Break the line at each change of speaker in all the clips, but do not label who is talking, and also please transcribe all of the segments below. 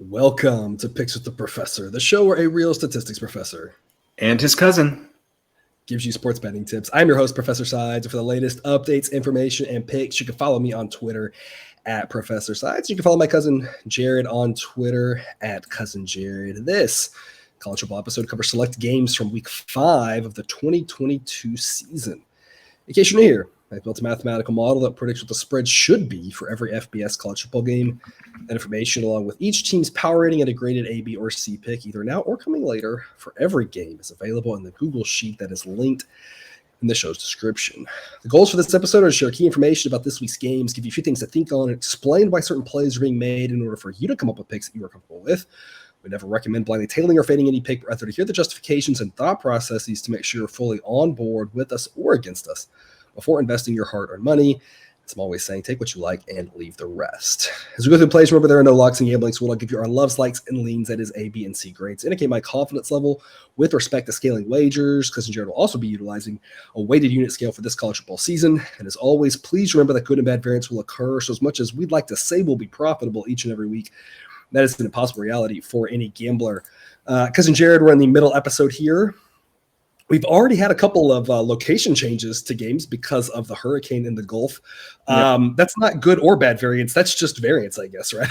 Welcome to Picks with the Professor, the show where a real statistics professor
and his cousin
gives you sports betting tips. I'm your host, Professor Sides. For the latest updates, information, and picks, you can follow me on Twitter at Professor Sides. You can follow my cousin Jared on Twitter at Cousin Jared. This college football episode covers select games from week 5 of the 2022 season. In case you're new here, I've built a mathematical model that predicts what the spread should be for every FBS college football game. That information, along with each team's power rating and a graded A, B, or C pick, either now or coming later, for every game is available in the Google Sheet that is linked in the show's description. The goals for this episode are to share key information about this week's games, give you a few things to think on, and explain why certain plays are being made in order for you to come up with picks that you are comfortable with. We never recommend blindly tailing or fading any pick, but rather to hear the justifications and thought processes to make sure you're fully on board with us or against us before investing your hard-earned money. As I'm always saying, take what you like and leave the rest. As we go through plays, remember there are no locks and gambling, so we'll give you our loves, likes, and leans, that is A, B, and C grades, to indicate my confidence level with respect to scaling wagers. Cousin Jared will also be utilizing a weighted unit scale for this college football season. And as always, please remember that good and bad variance will occur. So as much as we'd like to say we'll be profitable each and every week, that is an impossible reality for any gambler. Cousin Jared, we're in the middle episode here. We've already had a couple of location changes to games because of the hurricane in the Gulf. Yep. That's not good or bad variance. That's just variance, I guess, right?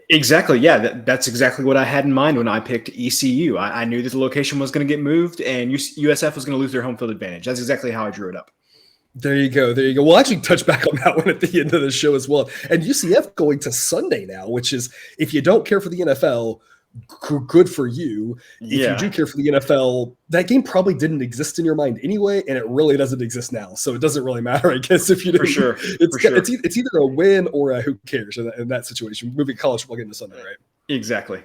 Exactly. Yeah, that's exactly what I had in mind when I picked ECU. I knew that the location was going to get moved and USF was going to lose their home field advantage. That's exactly how I drew it up.
There you go. We'll actually touch back on that one at the end of the show as well. And UCF going to Sunday now, which is, if you don't care for the NFL, good for you. If you do care for the NFL, that game probably didn't exist in your mind anyway, and it really doesn't exist now. So it doesn't really matter, I guess, if you didn't.
For sure.
It's either a win or a who cares in that situation. Moving college football game to Sunday, right?
Exactly.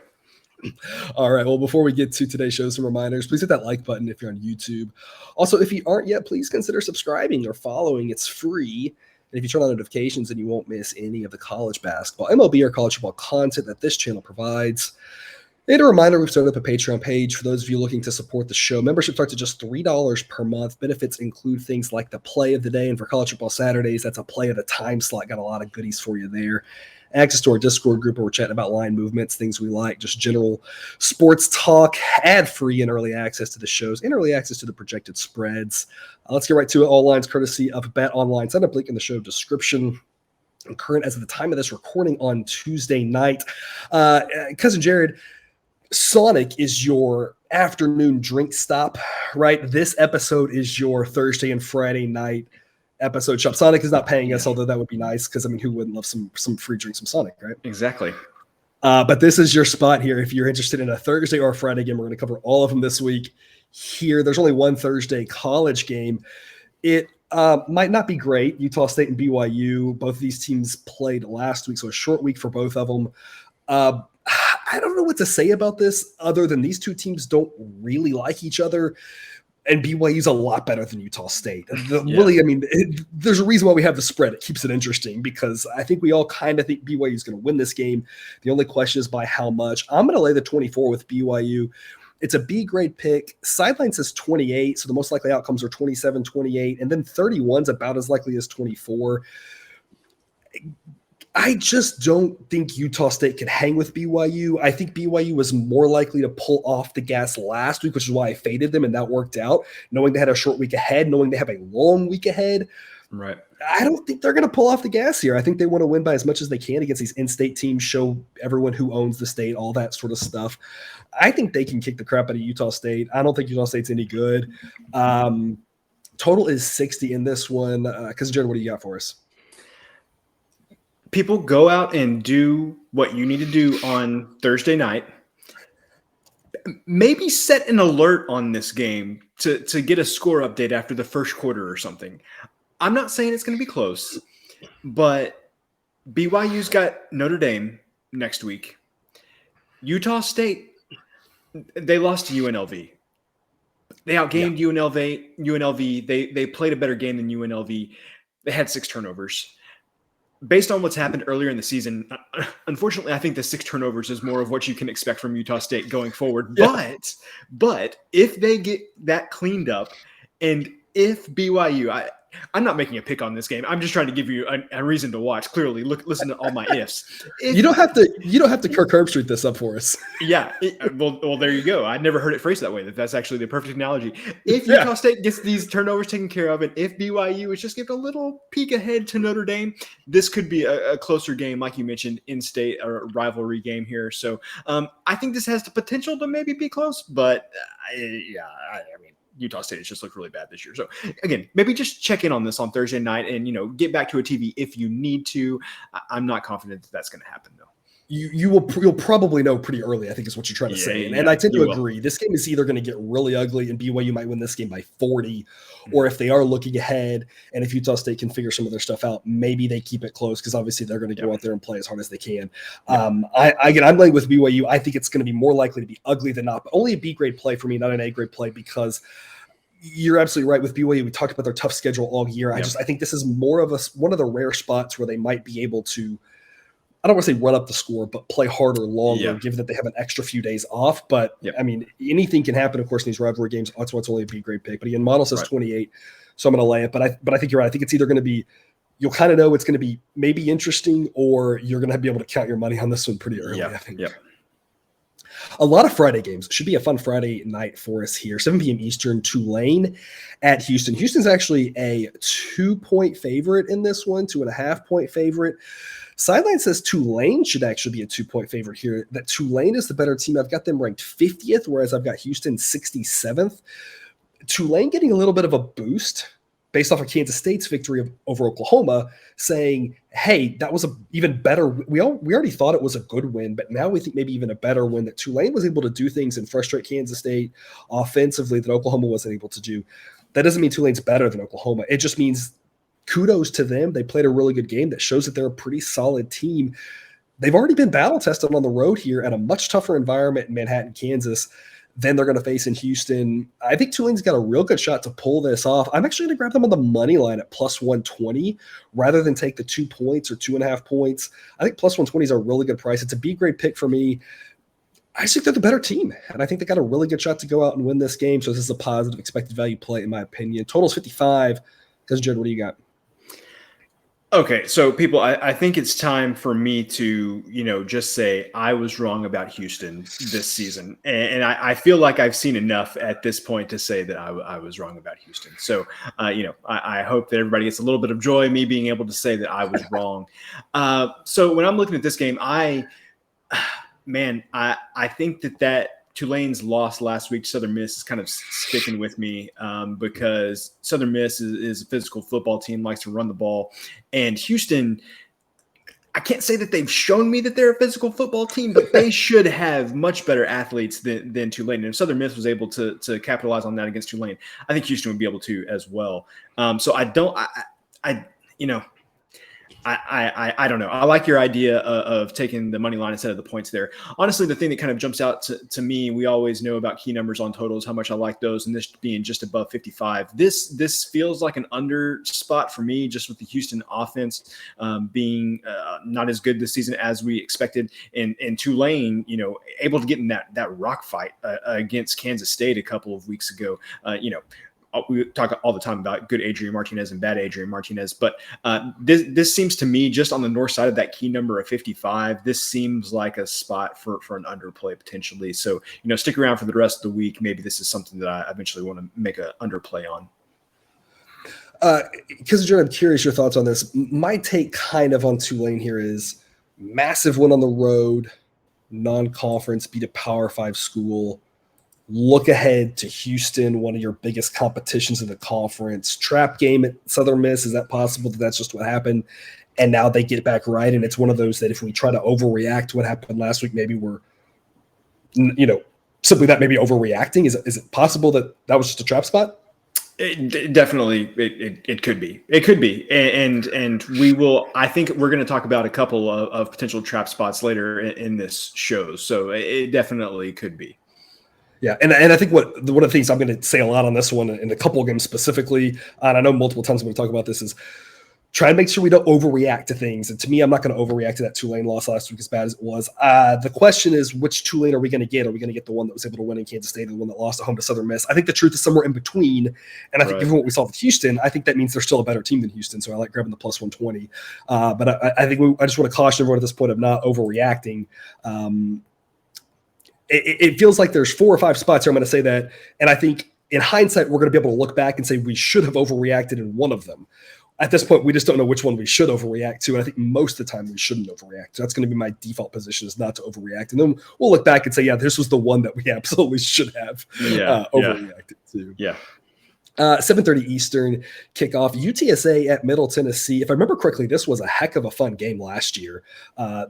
All right. Well, before we get to today's show, some reminders. Please hit that like button if you're on YouTube. Also, if you aren't yet, please consider subscribing or following. It's free. And if you turn on notifications, then you won't miss any of the college basketball, MLB, or college football content that this channel provides. And a reminder, we've started up a Patreon page for those of you looking to support the show. Membership starts at just $3 per month. Benefits include things like the play of the day. And for college football Saturdays, that's a play of the time slot. Got a lot of goodies for you there. Access to our Discord group where we're chatting about line movements, things we like, just general sports talk, ad-free, and early access to the shows, and early access to the projected spreads. Let's get right to it. All lines courtesy of Bet Online. Sign up link in the show description. And current as of the time of this recording on Tuesday night. Cousin Jared, Sonic is your afternoon drink stop, right? This episode is your Thursday and Friday night episode shop. Sonic is not paying us, although that would be nice because, I mean, who wouldn't love some free drinks from Sonic, right?
Exactly.
But this is your spot here. If you're interested in a Thursday or a Friday game, we're going to cover all of them this week here. There's only one Thursday college game. It might not be great. Utah State and BYU, both of these teams played last week, so a short week for both of them. I don't know what to say about this other than these two teams don't really like each other, and BYU's a lot better than Utah State. Really, I mean, there's a reason why we have the spread. It keeps it interesting because I think we all kind of think BYU's going to win this game. The only question is by how much. I'm going to lay the 24 with BYU. It's a B grade pick. Sideline says 28, so the most likely outcomes are 27, 28, and then 31's about as likely as 24. I just don't think Utah State can hang with BYU. I think BYU was more likely to pull off the gas last week, which is why I faded them, and that worked out, knowing they had a short week ahead, knowing they have a long week ahead.
Right.
I don't think they're going to pull off the gas here. I think they want to win by as much as they can against these in-state teams, show everyone who owns the state, all that sort of stuff. I think they can kick the crap out of Utah State. I don't think Utah State's any good. Total is 60 in this one. Cousin Jared, what do you got for us?
People, go out and do what you need to do on Thursday night. Maybe set an alert on this game to get a score update after the first quarter or something. I'm not saying it's going to be close, but BYU's got Notre Dame next week. Utah State, they lost to UNLV. They outgained UNLV. They played a better game than UNLV. They had 6 turnovers. Based on what's happened earlier in the season, unfortunately, I think the 6 turnovers is more of what you can expect from Utah State going forward. Yeah. But if they get that cleaned up, and if BYU, I'm not making a pick on this game. I'm just trying to give you a reason to watch. Clearly, listen to all my ifs.
You don't have to Kirk Herbstreit this up for us.
Yeah. Well, there you go. I never heard it phrased that way. That's actually the perfect analogy. If Utah State gets these turnovers taken care of, and if BYU is just give a little peek ahead to Notre Dame, this could be a closer game, like you mentioned, in-state or rivalry game here. So I think this has the potential to maybe be close, but I mean, Utah State has just looked really bad this year. So again, maybe just check in on this on Thursday night and, get back to a TV if you need to. I'm not confident that that's going to happen though.
You'll probably know pretty early, I think is what you're trying to say. And I tend to agree. This game is either going to get really ugly and BYU might win this game by 40, or if they are looking ahead and if Utah State can figure some of their stuff out, maybe they keep it close because obviously they're going to go out there and play as hard as they can. I'm laying with BYU. I think it's going to be more likely to be ugly than not, but only a B grade play for me, not an A grade play, because you're absolutely right with BYU. We talked about their tough schedule all year. I think this is more of one of the rare spots where they might be able to, I don't want to say run up the score, but play harder, longer, given that they have an extra few days off. But I mean, anything can happen, of course, in these rivalry games. That's why it's only a B grade pick. But again, model says 28, so I'm going to lay it. But I think you're right. I think it's either going to be, you'll kind of know it's going to be maybe interesting, or you're going to be able to count your money on this one pretty early. I think. A lot of Friday games. Should be a fun Friday night for us here. 7 p.m. Eastern, Tulane at Houston. Houston's actually a 2-point favorite in this one, 2.5-point favorite. Sideline says Tulane should actually be a 2-point favorite here. That Tulane is the better team. I've got them ranked 50th, whereas I've got Houston 67th. Tulane getting a little bit of a boost based off of Kansas State's victory over Oklahoma, saying, hey, that was a even better. We already thought it was a good win, but now we think maybe even a better win, that Tulane was able to do things and frustrate Kansas State offensively that Oklahoma wasn't able to do. That doesn't mean Tulane's better than Oklahoma. It just means kudos to them. They played a really good game that shows that they're a pretty solid team. They've already been battle tested on the road here at a much tougher environment in Manhattan, Kansas, than they're going to face in Houston. I think Tulane's got a real good shot to pull this off. I'm actually going to grab them on the money line at plus 120 rather than take the 2 points or 2.5 points. I think plus 120 is a really good price. It's a B grade pick for me. I just think they're the better team, and I think they got a really good shot to go out and win this game. So this is a positive expected value play, in my opinion. Total's 55. Because Jared, what do you got?
Okay, so people, I think it's time for me to, just say I was wrong about Houston this season. And I feel like I've seen enough at this point to say that I was wrong about Houston. So, I hope that everybody gets a little bit of joy, me being able to say that I was wrong. So when I'm looking at this game, I think that Tulane's loss last week to Southern Miss is kind of sticking with me because Southern Miss is a physical football team, likes to run the ball. And Houston, I can't say that they've shown me that they're a physical football team, but they should have much better athletes than Tulane. And if Southern Miss was able to capitalize on that against Tulane, I think Houston would be able to as well. So I don't know. I like your idea of taking the money line instead of the points there. Honestly, the thing that kind of jumps out to me, we always know about key numbers on totals, how much I like those, and this being just above 55. This feels like an under spot for me, just with the Houston offense being not as good this season as we expected, and Tulane, able to get in that rock fight against Kansas State a couple of weeks ago. We talk all the time about good Adrian Martinez and bad Adrian Martinez, but this seems to me, just on the north side of that key number of 55, this seems like a spot for an underplay potentially. So, stick around for the rest of the week. Maybe this is something that I eventually want to make an underplay on.
Because I'm curious your thoughts on this. My take kind of on Tulane here is massive win on the road, non-conference, beat a Power 5 school. Look ahead to Houston, one of your biggest competitions in the conference. Trap game at Southern Miss. Is that possible that that's just what happened? And now they get back right. And it's one of those that if we try to overreact to what happened last week, maybe we're, simply that maybe overreacting. Is it possible that was just a trap spot?
Definitely, it could be. It could be, and we will. I think we're going to talk about a couple of potential trap spots later in this show. So it definitely could be.
Yeah, and I think one of the things I'm going to say a lot on this one in a couple of games specifically, and I know multiple times I'm going to talk about this, is try and make sure we don't overreact to things. And to me, I'm not going to overreact to that Tulane loss last week as bad as it was. The question is, which Tulane are we going to get? Are we going to get the one that was able to win in Kansas State or the one that lost at home to Southern Miss? I think the truth is somewhere in between. And I think given what we saw with Houston, I think that means they're still a better team than Houston. So I like grabbing the plus 120. But I think I just want to caution everyone at this point of not overreacting. It feels like there's 4 or 5 spots here. I'm going to say that. And I think in hindsight, we're going to be able to look back and say we should have overreacted in one of them. At this point, we just don't know which one we should overreact to. And I think most of the time we shouldn't overreact. So that's going to be my default position, is not to overreact. And then we'll look back and say, yeah, this was the one that we absolutely should have overreacted to.
Yeah.
7:30 Eastern kickoff. UTSA at Middle Tennessee. If I remember correctly, this was a heck of a fun game last year.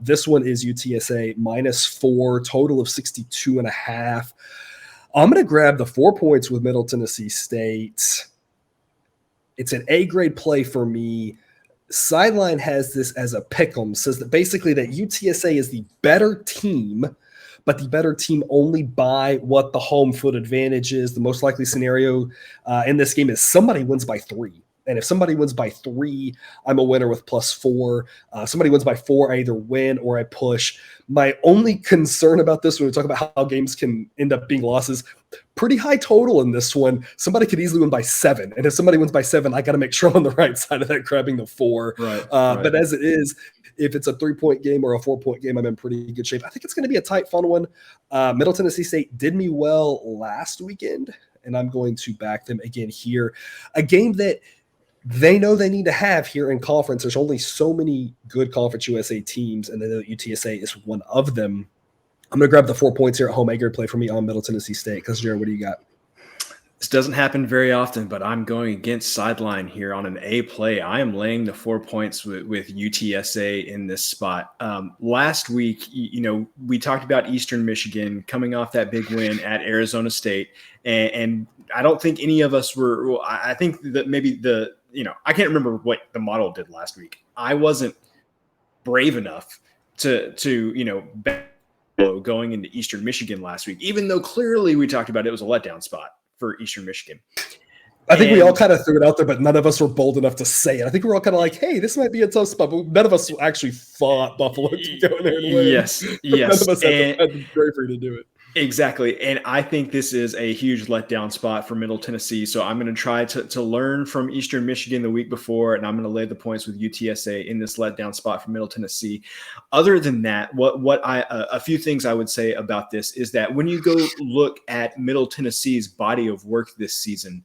This one is UTSA -4, total of 62.5. I'm going to grab the 4 points with Middle Tennessee State. It's an A-grade play for me. Sideline has this as a pick'em, says that basically that UTSA is the better team, but the better team only by what the home field advantage is. The most likely scenario in this game is somebody wins by 3. And if somebody wins by 3, I'm a winner with +4. Somebody wins by 4, I either win or I push. My only concern about this, when we talk about how games can end up being losses, pretty high total in this one. Somebody could easily win by 7. And if somebody wins by 7, I got to make sure I'm on the right side of that, grabbing the 4.
Right.
But as it is, if it's a 3-point game or a 4-point game, I'm in pretty good shape. I think it's going to be a tight, fun one. Middle Tennessee State did me well last weekend, and I'm going to back them again here. A game that they know they need to have here in conference. There's only so many good Conference USA teams, and they know that UTSA is one of them. I'm going to grab the 4 points here at home. A-grade play for me on Middle Tennessee State. Because, Jared, what do you got?
This doesn't happen very often, but I'm going against sideline here on an A play. I am laying the 4 points with UTSA in this spot. Last week, we talked about Eastern Michigan coming off that big win at Arizona State, and I don't think any of us were. Well, I think that maybe I can't remember what the model did last week. I wasn't brave enough to bet going into Eastern Michigan last week, even though clearly we talked about it was a letdown spot for Eastern Michigan.
I think we all kind of threw it out there, but none of us were bold enough to say it. I think we were all kind of like, hey, this might be a tough spot, but none of us actually fought Buffalo to go in there and win.
Yes.
None of us had the bravery to do it.
Exactly. And I think this is a huge letdown spot for Middle Tennessee. So I'm going to try to learn from Eastern Michigan the week before, and I'm going to lay the points with UTSA in this letdown spot for Middle Tennessee. Other than that, a few things I would say about this is that when you go look at Middle Tennessee's body of work this season,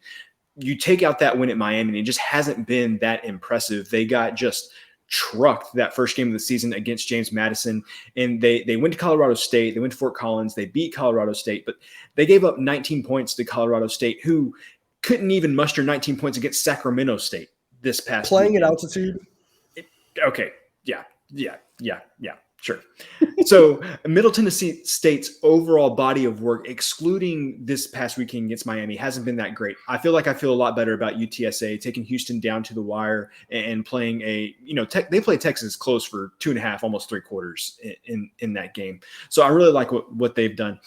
you take out that win at Miami, and it just hasn't been that impressive. They got just trucked that first game of the season against James Madison, and they went to Colorado State, they went to Fort Collins, they beat Colorado State, but they gave up 19 points to Colorado State, who couldn't even muster 19 points against Sacramento State this past
playing
weekend.
At altitude.
Okay, yeah, sure. So Middle Tennessee State's overall body of work, excluding this past weekend against Miami, hasn't been that great. I feel a lot better about UTSA taking Houston down to the wire and playing they play Texas close for 2.5, almost 3 quarters in that game. So I really like what they've done.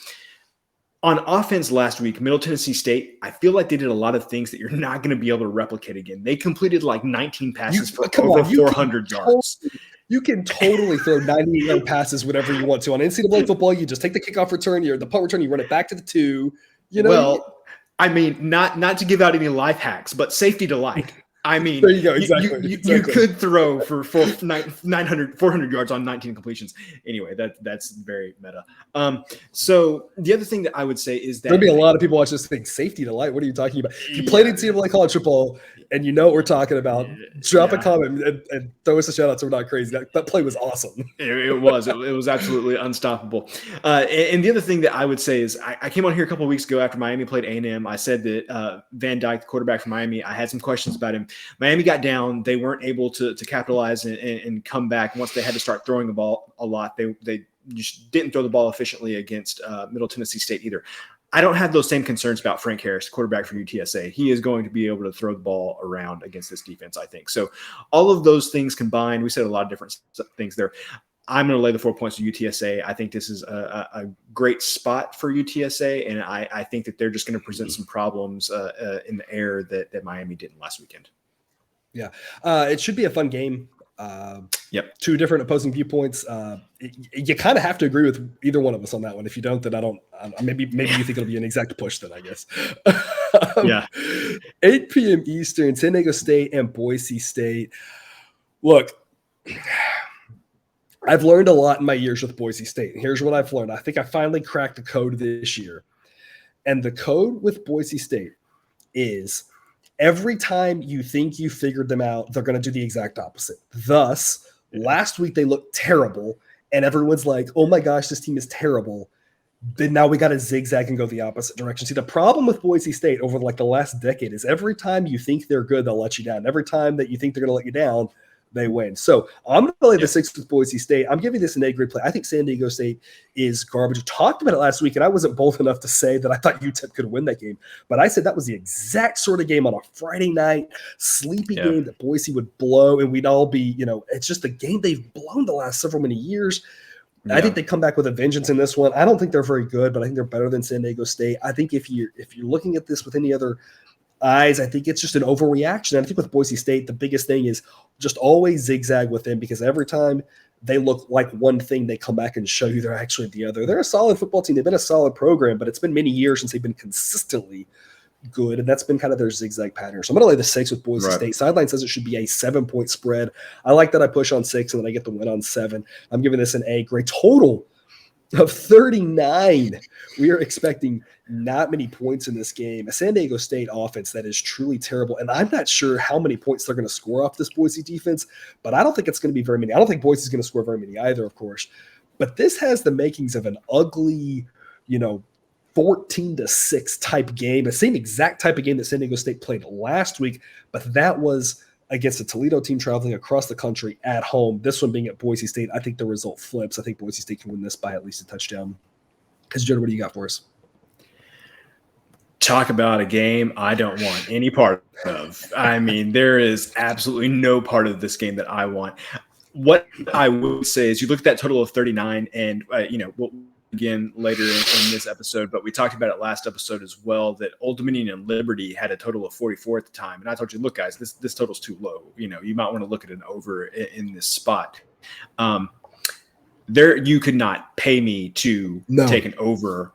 On offense last week, Middle Tennessee State, I feel like they did a lot of things that you're not going to be able to replicate again. They completed like 19 passes for over 400 yards.
You can totally throw 98-yard passes whenever you want to. On NCAA football, you just take the kickoff return, the punt return, you run it back to the 2.
Well, I mean, not to give out any life hacks, but safety to light. I mean,
there you go. Exactly.
You could throw for 400 yards on 19 completions. Anyway, that's very meta. So the other thing that I would say is that
there'll be a lot of people watching this think safety to light. What are you talking about? If you played in NCAA college football and you know what we're talking about, drop a comment and throw us a shout out so we're not crazy. That play was awesome.
It was absolutely unstoppable. And the other thing that I would say is I came on here a couple of weeks ago after Miami played A&M. I said that Van Dyke, the quarterback from Miami, I had some questions about him. Miami got down. They weren't able to capitalize and come back. Once they had to start throwing the ball a lot, they just didn't throw the ball efficiently against Middle Tennessee State either. I don't have those same concerns about Frank Harris, quarterback for UTSA. He is going to be able to throw the ball around against this defense, I think. So all of those things combined, we said a lot of different things there. I'm going to lay the 4 points to UTSA. I think this is a great spot for UTSA, and I think that they're just going to present some problems in the air that Miami didn't last weekend.
Yeah. It should be a fun game.
Yep.
Two different opposing viewpoints. You kind of have to agree with either one of us on that one. If you don't, then I don't. Maybe you think it'll be an exact push. Then I guess.
Yeah.
8 p.m. Eastern, San Diego State and Boise State. Look, I've learned a lot in my years with Boise State. And here's what I've learned. I think I finally cracked the code this year. And the code with Boise State is every time you think you figured them out, they're going to do the exact opposite. Thus, last week they looked terrible, and everyone's like, oh my gosh, this team is terrible. Then now we got to zigzag and go the opposite direction. See, the problem with Boise State over like the last decade is every time you think they're good, they'll let you down. Every time that you think they're going to let you down, they win. So I'm going to lay the 6 with Boise State. I'm giving this an A-grade play. I think San Diego State is garbage. We talked about it last week, and I wasn't bold enough to say that I thought UTEP could win that game. But I said that was the exact sort of game on a Friday night, sleepy game that Boise would blow, and we'd all be, it's just the game they've blown the last several many years. Yeah. I think they come back with a vengeance in this one. I don't think they're very good, but I think they're better than San Diego State. I think if you're looking at this with any other eyes, I think it's just an overreaction. And I think with Boise State, the biggest thing is just always zigzag with them, because every time they look like one thing, they come back and show you they're actually the other. They're a solid football team. They've been a solid program, but it's been many years since they've been consistently good, and that's been kind of their zigzag pattern. So I'm going to lay the 6 with Boise State. Sideline says it should be a 7-point spread. I like that I push on 6 and then I get the win on 7. I'm giving this an A. Great total of 39. We are expecting not many points in this game. A San Diego State offense that is truly terrible, and I'm not sure how many points they're going to score off this Boise defense, but I don't think it's going to be very many. I don't think Boise is going to score very many either, of course. But this has the makings of an ugly, 14-6 type game, the same exact type of game that San Diego State played last week, but that was against a Toledo team traveling across the country at home. This one being at Boise State, I think the result flips. I think Boise State can win this by at least a touchdown. Because, Jared, what do you got for us?
Talk about a game I don't want any part of. I mean, there is absolutely no part of this game that I want. What I would say is you look at that total of 39, and, we'll again later in this episode, but we talked about it last episode as well, that Old Dominion and Liberty had a total of 44 at the time. And I told you, look, guys, this total's too low. You might want to look at an over in this spot. You could not pay me to take an over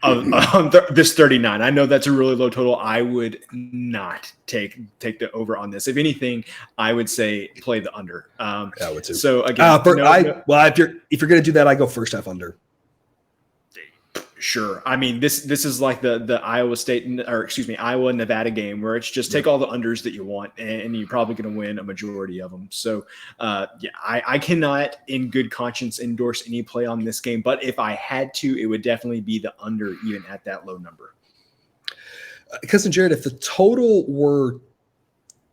on this 39. I know that's a really low total. I would not take the over on this. If anything, I would say play the under.
I would too.
So again,
if you're going to do that, I go first half under.
Sure. I mean, this is like the Iowa Iowa and Nevada game where it's just take all the unders that you want, and you're probably going to win a majority of them. So, I cannot in good conscience endorse any play on this game, but if I had to, it would definitely be the under, even at that low number.
Cousin Jared, if the total were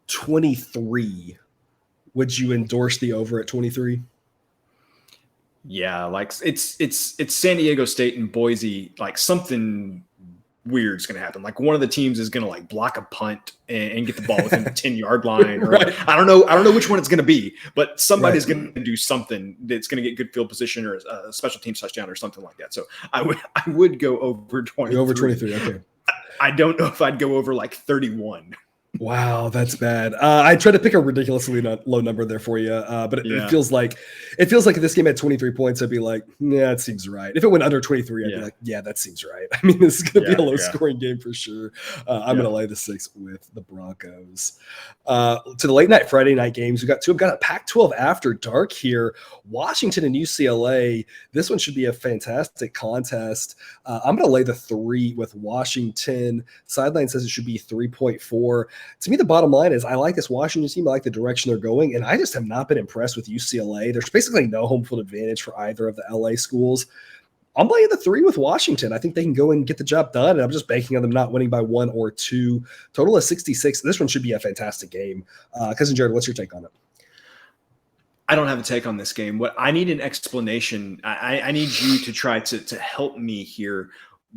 23, would you endorse the over at 23?
Yeah, like it's San Diego State and Boise. Like something weird is going to happen. Like one of the teams is going to like block a punt and get the ball within the 10-yard line. Or I don't know which one it's going to be, but somebody's going to do something that's going to get good field position or a special teams touchdown or something like that. So I would go over 23.
Over 23. Okay.
I don't know if I'd go over like 31.
Wow, that's bad. I tried to pick a ridiculously low number there for you, but it feels like if this game had 23 points, I'd be like, yeah, that seems right. If it went under 23, I'd be like, yeah, that seems right. I mean, this is going to be a low-scoring game for sure. I'm going to lay the 6 with the Broncos. To the late night Friday night games, we got two. I've got a Pac-12 after dark here. Washington and UCLA. This one should be a fantastic contest. I'm going to lay the 3 with Washington. Sideline says it should be 3.4. To me, the bottom line is I like this Washington team. I like the direction they're going, and I just have not been impressed with UCLA. There's basically no home field advantage for either of the LA schools. I'm laying the 3 with Washington. I think they can go and get the job done, and I'm just banking on them not winning by 1 or 2. Total of 66. This one should be a fantastic game. Cousin Jared, what's your take on it?
I don't have a take on this game. What I need an explanation. I need you to try to help me here.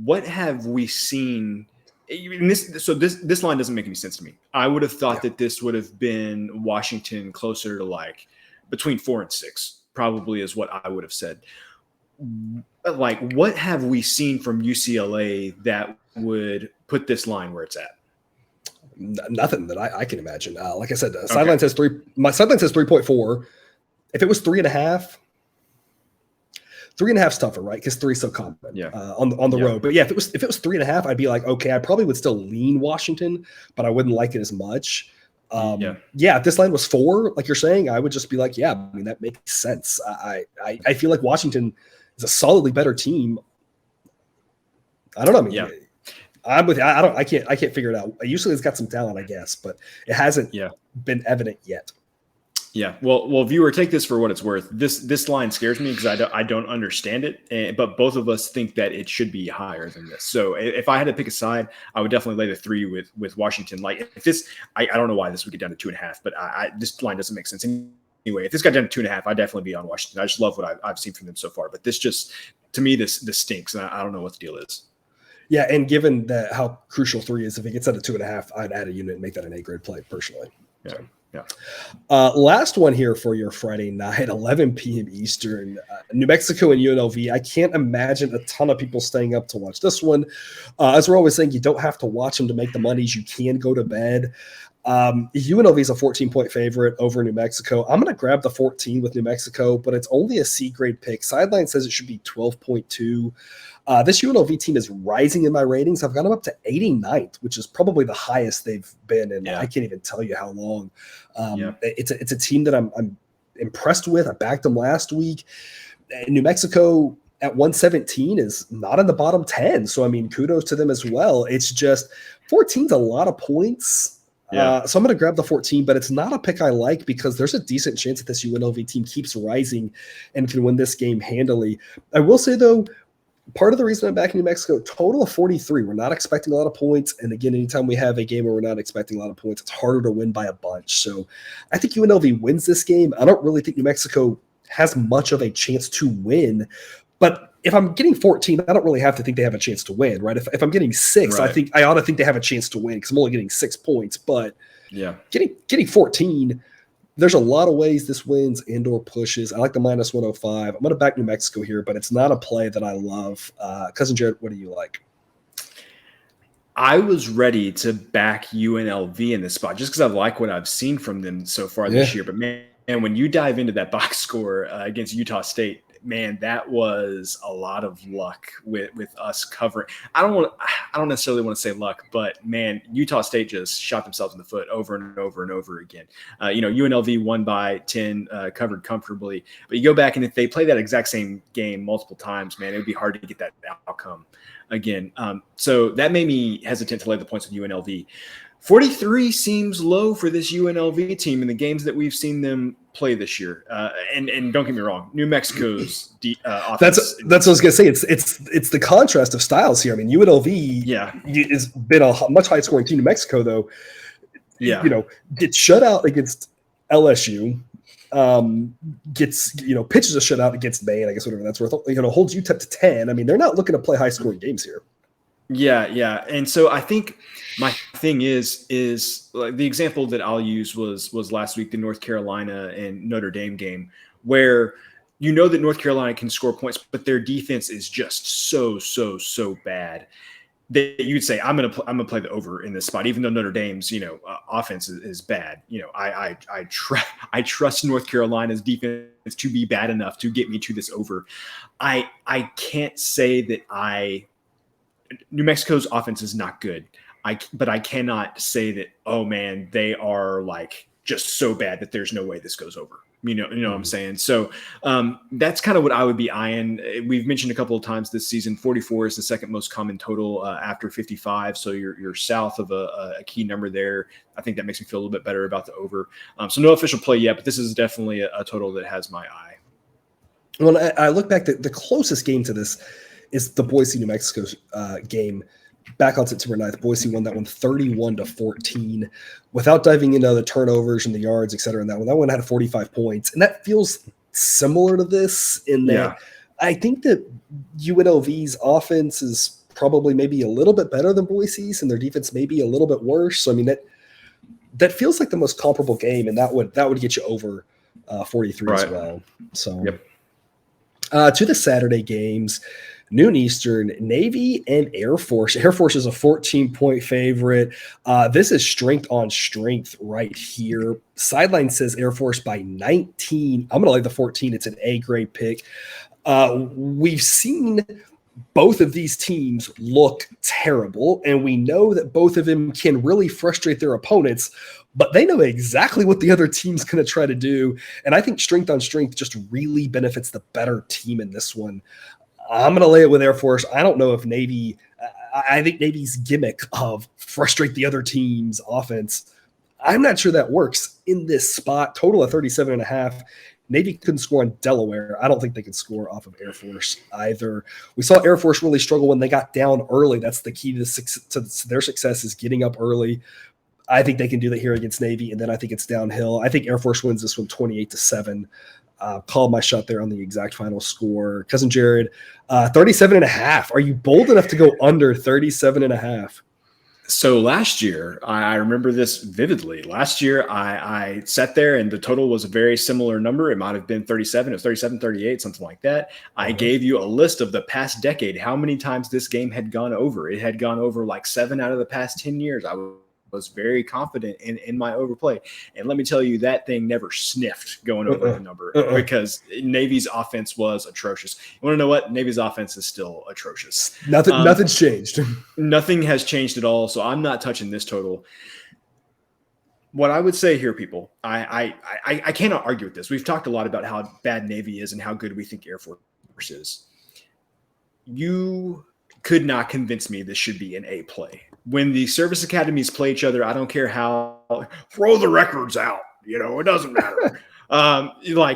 What have we seen? This line doesn't make any sense to me. I would have thought that this would have been Washington closer to like between 4 and 6, probably is what I would have said. Like, what have we seen from UCLA that would put this line where it's at?
Nothing that I can imagine. Like I said, sideline says 3. My sideline says 3.4. If it was 3.5, 3.5 is tougher, right? Because 3 is so common on the road. But yeah, if it was 3.5, I'd be like, okay, I probably would still lean Washington, but I wouldn't like it as much. If this line was 4, like you're saying, I would just be like, yeah, I mean, that makes sense. I feel like Washington is a solidly better team. I don't know. I mean, I'm with you. I can't figure it out. Usually it's got some talent, I guess, but it hasn't been evident yet.
Yeah. Well, viewer, take this for what it's worth. This line scares me because I don't understand it, but both of us think that it should be higher than this. So if I had to pick a side, I would definitely lay the 3 with Washington. Like if this, I don't know why this would get down to 2.5, but this line doesn't make sense anyway. If this got down to 2.5, I'd definitely be on Washington. I just love what I've seen from them so far. But this just, to me, this stinks, and I don't know what the deal is.
Yeah, and given that how crucial 3 is, if it gets out of 2.5, I'd add a unit and make that an A-grade play personally.
Yeah.
So.
Yeah.
Last one here for your Friday night, 11 p.m. Eastern, New Mexico and UNLV. I can't imagine a ton of people staying up to watch this one. As we're always saying, you don't have to watch them to make the monies. You can go to bed. UNLV is a 14-point favorite over New Mexico. I'm going to grab the 14 with New Mexico, but it's only a C-grade pick. Sideline says it should be 12.2. This UNLV team is rising in my ratings. I've got them up to 89th, which is probably the highest they've been in. I can't even tell you how long. It's a team that I'm impressed with. I backed them last week. New Mexico at 117 is not in the bottom 10. So, I mean, kudos to them as well. It's just 14 is a lot of points. So I'm going to grab the 14, but it's not a pick I like because there's a decent chance that this UNLV team keeps rising and can win this game handily. I will say, though, part of the reason I'm back in New Mexico, total of 43. We're not expecting a lot of points. And again, anytime we have a game where we're not expecting a lot of points, it's harder to win by a bunch. So I think UNLV wins this game. I don't really think New Mexico has much of a chance to win. But if I'm getting 14, I don't really have to think they have a chance to win, right? If I'm getting 6, I think I ought to think they have a chance to win because I'm only getting 6 points. But getting 14, there's a lot of ways this wins and/or pushes. I like the minus 105. I'm going to back New Mexico here, but it's not a play that I love. Cousin Jared, what do you like?
I was ready to back UNLV in this spot just because I like what I've seen from them so far this year. But man, when you dive into that box score against Utah State, man, that was a lot of luck with us covering. I don't necessarily want to say luck, but man, Utah State just shot themselves in the foot over and over and over again. UNLV won by 10, covered comfortably, but you go back and if they play that exact same game multiple times, man, it would be hard to get that outcome again. So that made me hesitant to lay the points with UNLV. 43 seems low for this UNLV team in the games that we've seen them play this year. And don't get me wrong, New Mexico's offense.
That's what I was gonna say. It's the contrast of styles here. I mean, UNLV has been a much higher scoring team. New Mexico, though, gets shut out against LSU. Gets pitches a shutout against Maine, I guess whatever that's worth. Holds UTEP to 10. I mean, they're not looking to play high scoring games here.
Yeah. And so I think my thing is like the example that I'll use was last week, the North Carolina and Notre Dame game, where that North Carolina can score points, but their defense is just so bad that you'd say I'm gonna play the over in this spot, even though Notre Dame's offense is bad. I trust North Carolina's defense to be bad enough to get me to this over. I can't say that New Mexico's offense is not good. But I cannot say that, oh man, they are like just so bad that there's no way this goes over. You know what I'm saying? So that's kind of what I would be eyeing. We've mentioned a couple of times this season, 44 is the second most common total after 55. So you're south of a key number there. I think that makes me feel a little bit better about the over. So no official play yet, but this is definitely a total that has my eye.
Well, I look back, the closest game to this is the Boise, New Mexico game. Back on September 9th, Boise won that one 31-14 without diving into the turnovers and the yards, et cetera. And that one had 45 points. And that feels similar to this in that I think that UNLV's offense is probably maybe a little bit better than Boise's and their defense may be a little bit worse. So, I mean, that feels like the most comparable game, and that would get you over 43 as well. So, To the Saturday games, noon Eastern, Navy and Air Force. Air Force is a 14-point favorite. This is strength on strength right here. Sideline says Air Force by 19. I'm going to lay the 14. It's an A-grade pick. We've seen both of these teams look terrible, and we know that both of them can really frustrate their opponents, but they know exactly what the other team's going to try to do. And I think strength on strength just really benefits the better team in this one. I'm going to lay it with Air Force. I don't know if Navy – I think Navy's gimmick of frustrate the other team's offense, I'm not sure that works in this spot. Total of 37.5. Navy couldn't score on Delaware. I don't think they could score off of Air Force either. We saw Air Force really struggle when they got down early. That's the key to their success, is getting up early. I think they can do that here against Navy, and then I think it's downhill. I think Air Force wins this one 28-7. Call my shot there on the exact final score. Cousin Jared, 37.5. Are you bold enough to go under 37.5?
So last year, I remember this vividly. Last year, I sat there and the total was a very similar number. It might have been 37. It was 37, 38, something like that. I gave you a list of the past decade, how many times this game had gone over. It had gone over like 7 out of the past 10 years. I was very confident in my overplay. And let me tell you, that thing never sniffed going over the number because Navy's offense was atrocious. You want to know what? Navy's offense is still atrocious.
Nothing's changed.
Nothing has changed at all. So I'm not touching this total. What I would say here, people, I cannot argue with this. We've talked a lot about how bad Navy is and how good we think Air Force is. You could not convince me this should be an A play. When the service academies play each other, I don't care how throw the records out. It doesn't matter. I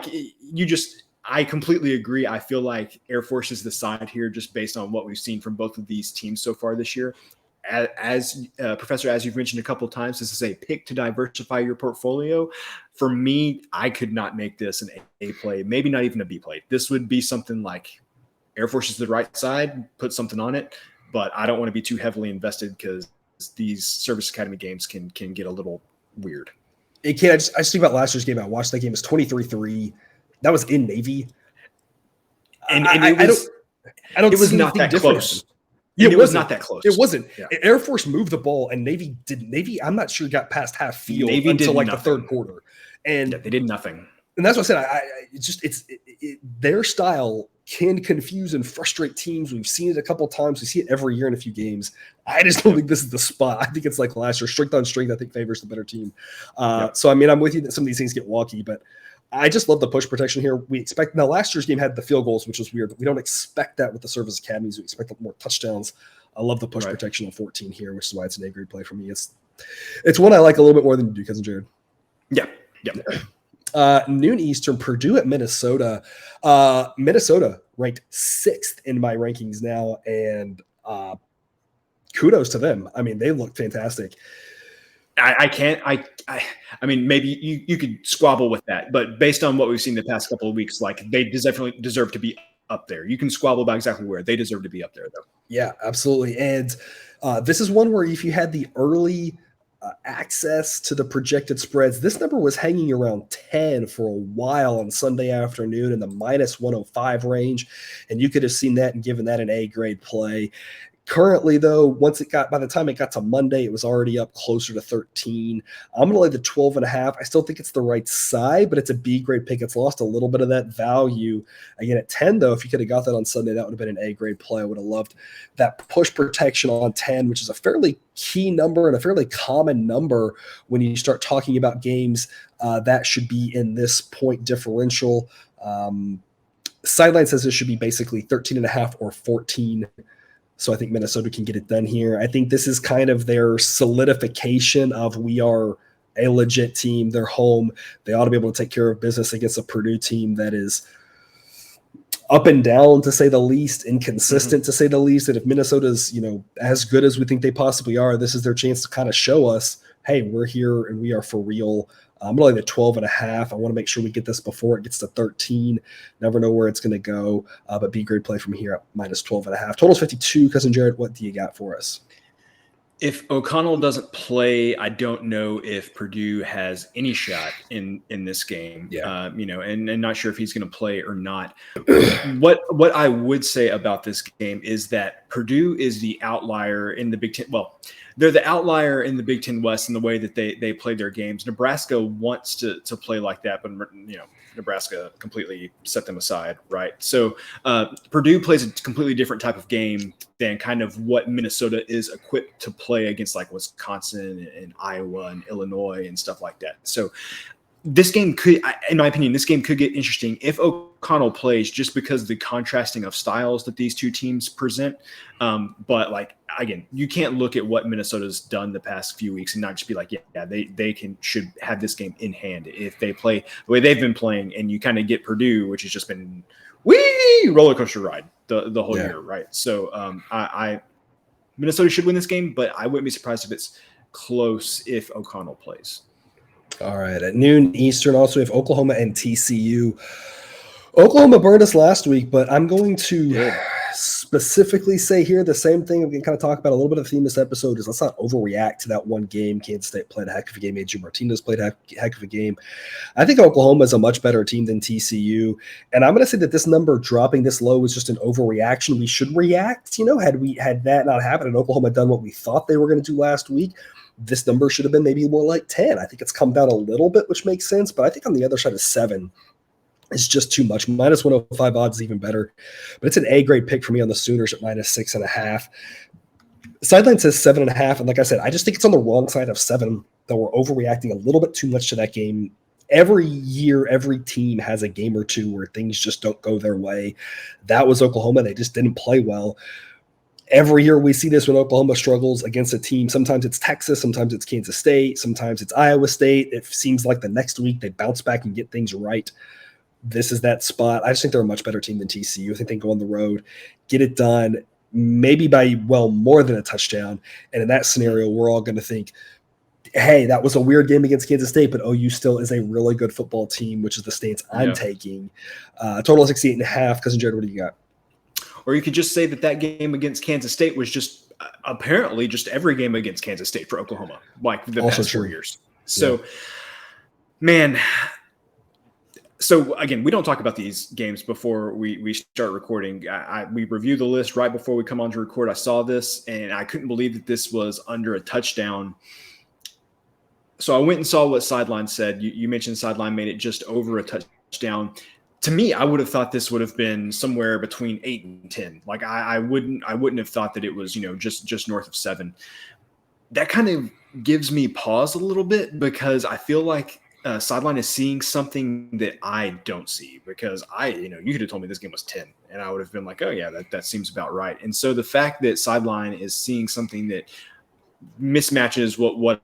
completely agree. I feel like Air Force is the side here just based on what we've seen from both of these teams so far this year. As Professor, as you've mentioned a couple of times, this is a pick to diversify your portfolio. For me, I could not make this an A play, maybe not even a B play. This would be something like Air Force is the right side, put something on it. But I don't want to be too heavily invested because these service academy games can get a little weird.
It can. I just think about last year's game. I watched that game. It was 23-3. That was in Navy.
And it was not that close. It was not that close.
It wasn't. Yeah. Air Force moved the ball, and Navy didn't. Navy, I'm not sure, got past half field until like the third quarter. And
they did nothing.
And that's what I said. Their style can confuse and frustrate teams. We've seen it a couple of times. We see it every year in a few games. I just don't think this is the spot. I think it's like last year. Strength on strength, I think, favors the better team. So, I'm with you that some of these things get wonky, but I just love the push protection here. We expect – now, last year's game had the field goals, which was weird. We don't expect that with the service academies. We expect more touchdowns. I love the push protection on 14 here, which is why it's an A-grade play for me. It's one I like a little bit more than you do, Cousin Jared.
Yeah.
Noon Eastern, Purdue at Minnesota. Minnesota ranked 6th in my rankings now, and kudos to them. They look fantastic. Maybe you could squabble with that, but based on what we've seen the past couple of weeks, they definitely deserve to be up there. You can squabble about exactly where they deserve to be up there, though. Yeah, absolutely. And this is one where if you had the early access to the projected spreads, this number was hanging around 10 for a while on Sunday afternoon in the minus 105 range, and you could have seen that and given that an A-grade play. Currently, though, by the time it got to Monday, it was already up closer to 13. I'm going to lay the 12.5. I still think it's the right side, but it's a B-grade pick. It's lost a little bit of that value. Again, at 10, though, if you could have got that on Sunday, that would have been an A-grade play. I would have loved that push protection on 10, which is a fairly key number and a fairly common number when you start talking about games that should be in this point differential. Sideline says this should be basically 13.5 or 14. So I think Minnesota can get it done here. I think this is kind of their solidification of we are a legit team. They're home. They ought to be able to take care of business against a Purdue team that is up and down, to say the least, inconsistent, to say the least. And if Minnesota's, as good as we think they possibly are, this is their chance to kind of show us, hey, we're here and we are for real. I'm going to lay the 12.5. I want to make sure we get this before it gets to 13. Never know where it's going to go, but B-grade play from here at minus 12.5. Total's 52. Cousin Jared, what do you got for us?
If O'Connell doesn't play, I don't know if Purdue has any shot in this game.
Yeah.
And not sure if he's going to play or not. What I would say about this game is that Purdue is the outlier in the Big Ten. Well, they're the outlier in the Big Ten West in the way that they play their games. Nebraska wants to play like that, but Nebraska completely set them aside, right? So Purdue plays a completely different type of game than kind of what Minnesota is equipped to play against, like Wisconsin and Iowa and Illinois and stuff like that. So this game could, in my opinion, get interesting if O'Connell plays, just because of the contrasting of styles that these two teams present. But like, again, you can't look at what Minnesota's done the past few weeks and not just be like, yeah, they should have this game in hand if they play the way they've been playing, and you kind of get Purdue, which has just been roller coaster ride the whole year, right? So Minnesota should win this game, but I wouldn't be surprised if it's close if O'Connell plays.
All right. At noon Eastern, also we have Oklahoma and TCU. Oklahoma burned us last week, but I'm going to specifically say here the same thing. I'm going to kind of talk about a little bit of the theme of this episode is let's not overreact to that one game. Kansas State played a heck of a game. A.J. Martinez played a heck of a game. I think Oklahoma is a much better team than TCU. And I'm going to say that this number dropping this low was just an overreaction. We should react. Had that not happened and Oklahoma done what we thought they were going to do last week, this number should have been maybe more like 10. I think it's come down a little bit, which makes sense. But I think on the other side of 7 is just too much. Minus 105 odds is even better. But it's an A-grade pick for me on the Sooners at minus 6.5. Sideline says 7.5. And like I said, I just think it's on the wrong side of 7, that we're overreacting a little bit too much to that game. Every year, every team has a game or two where things just don't go their way. That was Oklahoma. They just didn't play well. Every year we see this when Oklahoma struggles against a team. Sometimes it's Texas, sometimes it's Kansas State, sometimes it's Iowa State. It seems like the next week they bounce back and get things right. This is that spot. I just think they're a much better team than TCU. I think they can go on the road, get it done, maybe by, more than a touchdown. And in that scenario, we're all going to think, hey, that was a weird game against Kansas State, but OU still is a really good football team, which is the stance I'm taking. Total of 68.5. Cousin Jared, what do you got?
Or you could just say that game against Kansas State was just apparently just every game against Kansas State for Oklahoma, like the past 4 years. So, man. So again, we don't talk about these games before we start recording. We review the list right before we come on to record. I saw this and I couldn't believe that this was under a touchdown. So I went and saw what Sideline said. You mentioned Sideline made it just over a touchdown. To me, I would have thought this would have been somewhere between 8 and 10. Like I wouldn't have thought that it was, just north of 7. That kind of gives me pause a little bit because I feel like Sideline is seeing something that I don't see, because you could have told me this game was 10 and I would have been like, oh yeah, that seems about right. And so the fact that Sideline is seeing something that mismatches what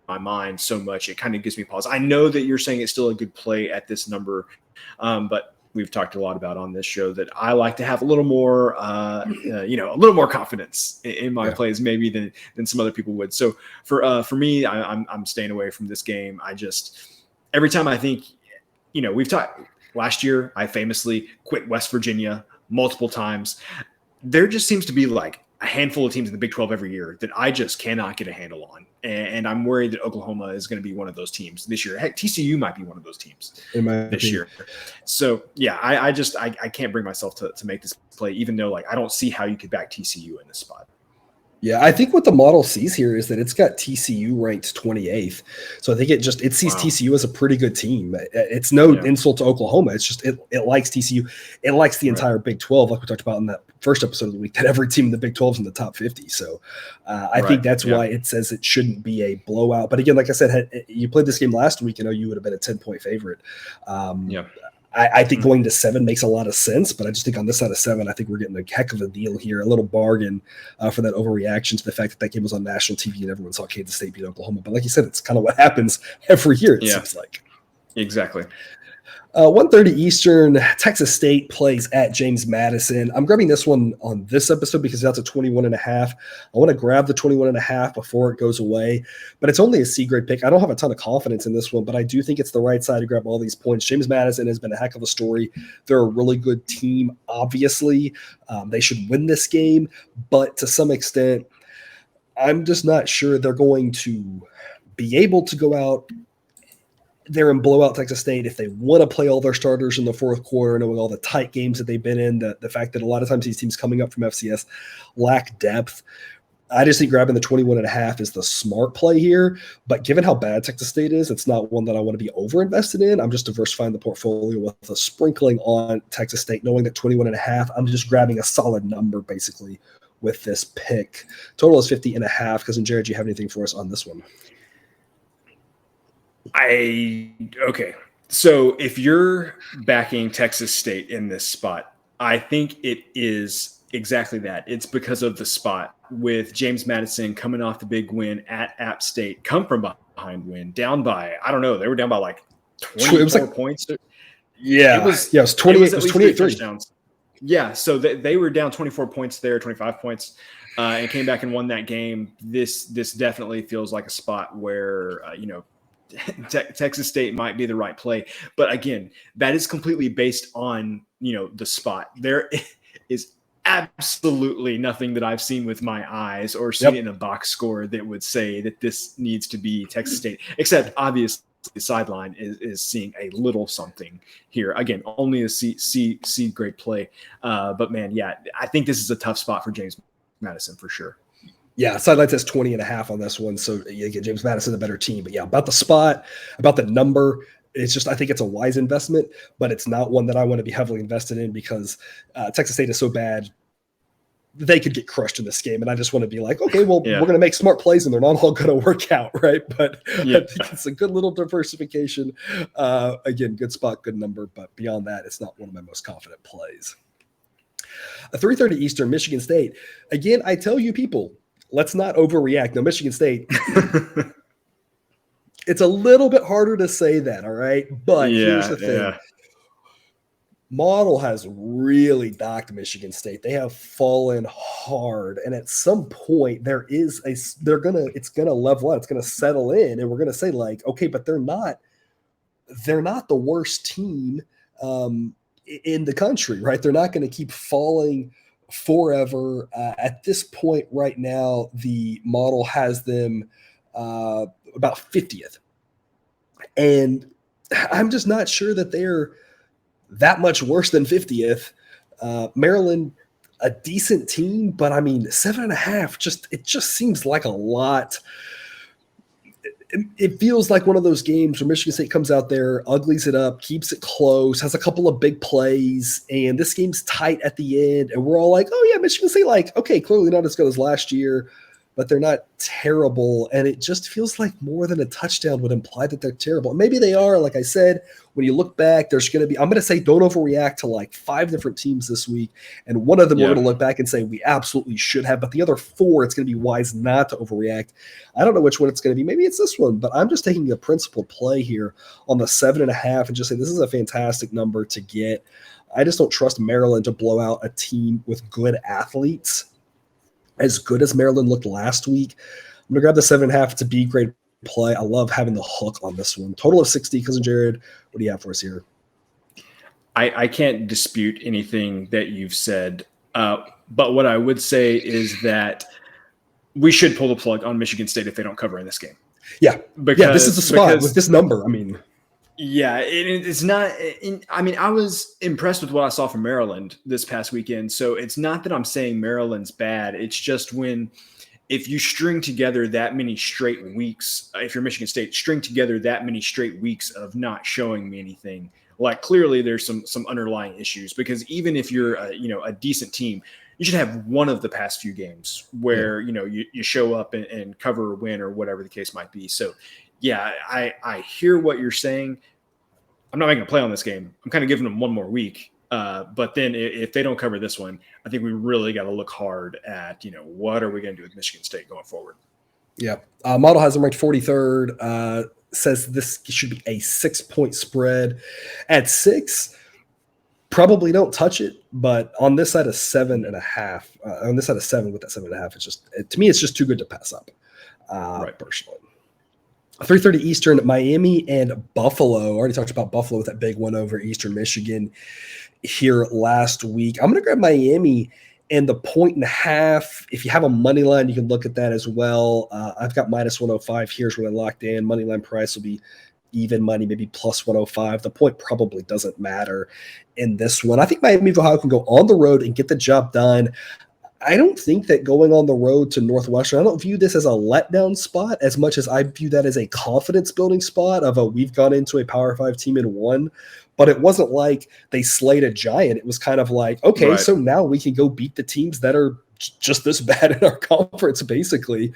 my mind so much, it kind of gives me pause. I know that you're saying it's still a good play at this number, but we've talked a lot about on this show that I like to have a little more, a little more confidence in my plays maybe than some other people would. So for me, I'm staying away from this game. I just, every time I think, we've talked last year, I famously quit West Virginia multiple times. There just seems to be like a handful of teams in the Big 12 every year that I just cannot get a handle on. And I'm worried that Oklahoma is going to be one of those teams this year. Heck, TCU might be one of those teams this year. So yeah, I can't bring myself to make this play, even though I don't see how you could back TCU in this spot.
Yeah, I think what the model sees here is that it's got TCU ranked 28th. So I think it sees TCU as a pretty good team. It's no insult to Oklahoma. It's just it likes TCU. It likes the entire Big 12, like we talked about in that first episode of the week, that every team in the Big 12 is in the top 50. So I think that's why it says it shouldn't be a blowout. But again, like I said, you played this game last week, you would have been a 10-point favorite. I think going to 7 makes a lot of sense, but I just think on this side of 7, I think we're getting a heck of a deal here, a little bargain for that overreaction to the fact that game was on national TV and everyone saw Kansas State beat Oklahoma. But like you said, it's kind of what happens every year, it seems like.
Exactly.
1:30 Eastern, Texas State plays at James Madison. I'm grabbing this one on this episode because that's a 21.5. I want to grab the 21.5 before it goes away, but it's only a C-grade pick. I don't have a ton of confidence in this one, but I do think it's the right side to grab all these points. James Madison has been a heck of a story. They're a really good team, obviously. They should win this game, but to some extent, I'm just not sure they're going to be able to go out there and blow out Texas State if they want to play all their starters in the fourth quarter, knowing all the tight games that they've been in, the fact that a lot of times these teams coming up from FCS lack depth. I just think grabbing the 21.5 is the smart play here. But given how bad Texas State is, it's not one that I want to be over-invested in. I'm just diversifying the portfolio with a sprinkling on Texas State, knowing that 21.5, I'm just grabbing a solid number basically with this pick. Total is 50.5. Cousin Jared, do you have anything for us on this one?
Okay. So if you're backing Texas State in this spot, I think it is exactly that. It's because of the spot with James Madison coming off the big win at App State, come from behind win, down by, I don't know, they were down by like 24 points.
Yeah. It was 28. It was 28
touchdowns. Yeah. So they were down 24 points there, 25 points, and came back and won that game. This definitely feels like a spot where, Texas State might be the right play. But again, that is completely based on, the spot. There is absolutely nothing that I've seen with my eyes or seen in a box score that would say that this needs to be Texas State, except obviously the sideline is seeing a little something here. Again, only a C grade play. But man, yeah, I think this is a tough spot for James Madison for sure.
Yeah, sideline says 20.5 on this one. So again, James Madison, a better team. But yeah, about the spot, about the number, it's just, I think it's a wise investment, but it's not one that I want to be heavily invested in because Texas State is so bad. They could get crushed in this game. And I just want to be like, okay, well, we're going to make smart plays and they're not all going to work out. Right. But I think it's a good little diversification. Again, good spot, good number. But beyond that, it's not one of my most confident plays. A 3:30 Eastern, Michigan State. Again, I tell you people, let's not overreact. Now, Michigan State, it's a little bit harder to say that, all right? But here's the thing. Model has really docked Michigan State. They have fallen hard. And at some point, it's gonna level out, it's gonna settle in, and we're gonna say, like, okay, but they're not the worst team in the country, right? They're not gonna keep falling forever. At this point right now, the model has them about 50th. And I'm just not sure that they're that much worse than 50th. Maryland, a decent team, but I mean, 7.5, it just seems like a lot. It feels like one of those games where Michigan State comes out there, uglies it up, keeps it close, has a couple of big plays, and this game's tight at the end. And we're all like, oh yeah, Michigan State, like, okay, clearly not as good as last year, but they're not terrible. And it just feels like more than a touchdown would imply that they're terrible. And maybe they are. Like I said, when you look back, there's going to be, I'm going to say, don't overreact to like 5 different teams this week. And one of them we're going to look back and say, we absolutely should have. But the other 4, it's going to be wise not to overreact. I don't know which one it's going to be. Maybe it's this one, but I'm just taking a principled play here on the 7.5 and just say, this is a fantastic number to get. I just don't trust Maryland to blow out a team with good athletes. As good as Maryland looked last week, I'm going to grab the 7.5. It's a B grade play. I love having the hook on this one. Total of 60. Cousin Jared, what do you have for us here?
I can't dispute anything that you've said. But what I would say is that we should pull the plug on Michigan State if they don't cover in this game.
Yeah. This is the spot with this number. I mean,
yeah, it's not. I was impressed with what I saw from Maryland this past weekend. So it's not that I'm saying Maryland's bad. It's just if you string together that many straight weeks, if you're Michigan State, string together that many straight weeks of not showing me anything, like clearly there's some underlying issues. Because even if you're a decent team, you should have one of the past few games where you show up and cover or win or whatever the case might be. So. Yeah, I hear what you're saying. I'm not making a play on this game. I'm kind of giving them one more week. But then if they don't cover this one, I think we really got to look hard at, what are we going to do with Michigan State going forward?
Yeah. Model has them ranked 43rd. Says this should be a 6-point spread. At 6, probably don't touch it. But on this side of 7.5, on this side of 7 with that 7.5, it's just, to me, it's just too good to pass up, personally. 3:30 Eastern, Miami and Buffalo. Already talked about Buffalo with that big one over Eastern Michigan here last week. I'm going to grab Miami And the 1.5, if you have a money line, you can look at that as well. I've got minus 105. Here's where I locked in. Money line price will be even money, maybe plus 105. The point probably doesn't matter in this one. I think Miami of Ohio can go on the road and get the job done. I don't think that going on the road to Northwestern, I don't view this as a letdown spot as much as I view that as a confidence building spot of we've gone into a Power 5 team and won. But it wasn't like they slayed a giant. It was kind of like, okay, so now we can go beat the teams that are just this bad in our conference, basically.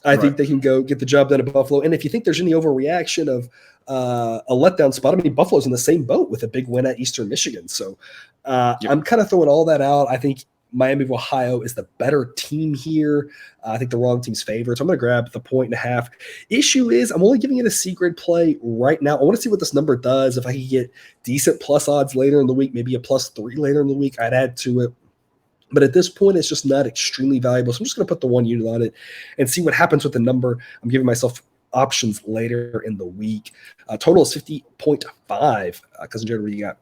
I think they can go get the job done at Buffalo. And if you think there's any overreaction of a letdown spot, I mean, Buffalo's in the same boat with a big win at Eastern Michigan. So I'm kind of throwing all that out. I think Miami of Ohio is the better team here. I think the wrong team's favorite. So I'm going to grab the 1.5. Issue is I'm only giving it a C-grade play right now. I want to see what this number does. If I can get decent plus odds later in the week, maybe a +3 later in the week, I'd add to it. But at this point, it's just not extremely valuable. So I'm just going to put the 1 unit on it and see what happens with the number. I'm giving myself options later in the week. Total is 50.5. Cousin Jared, what do you got?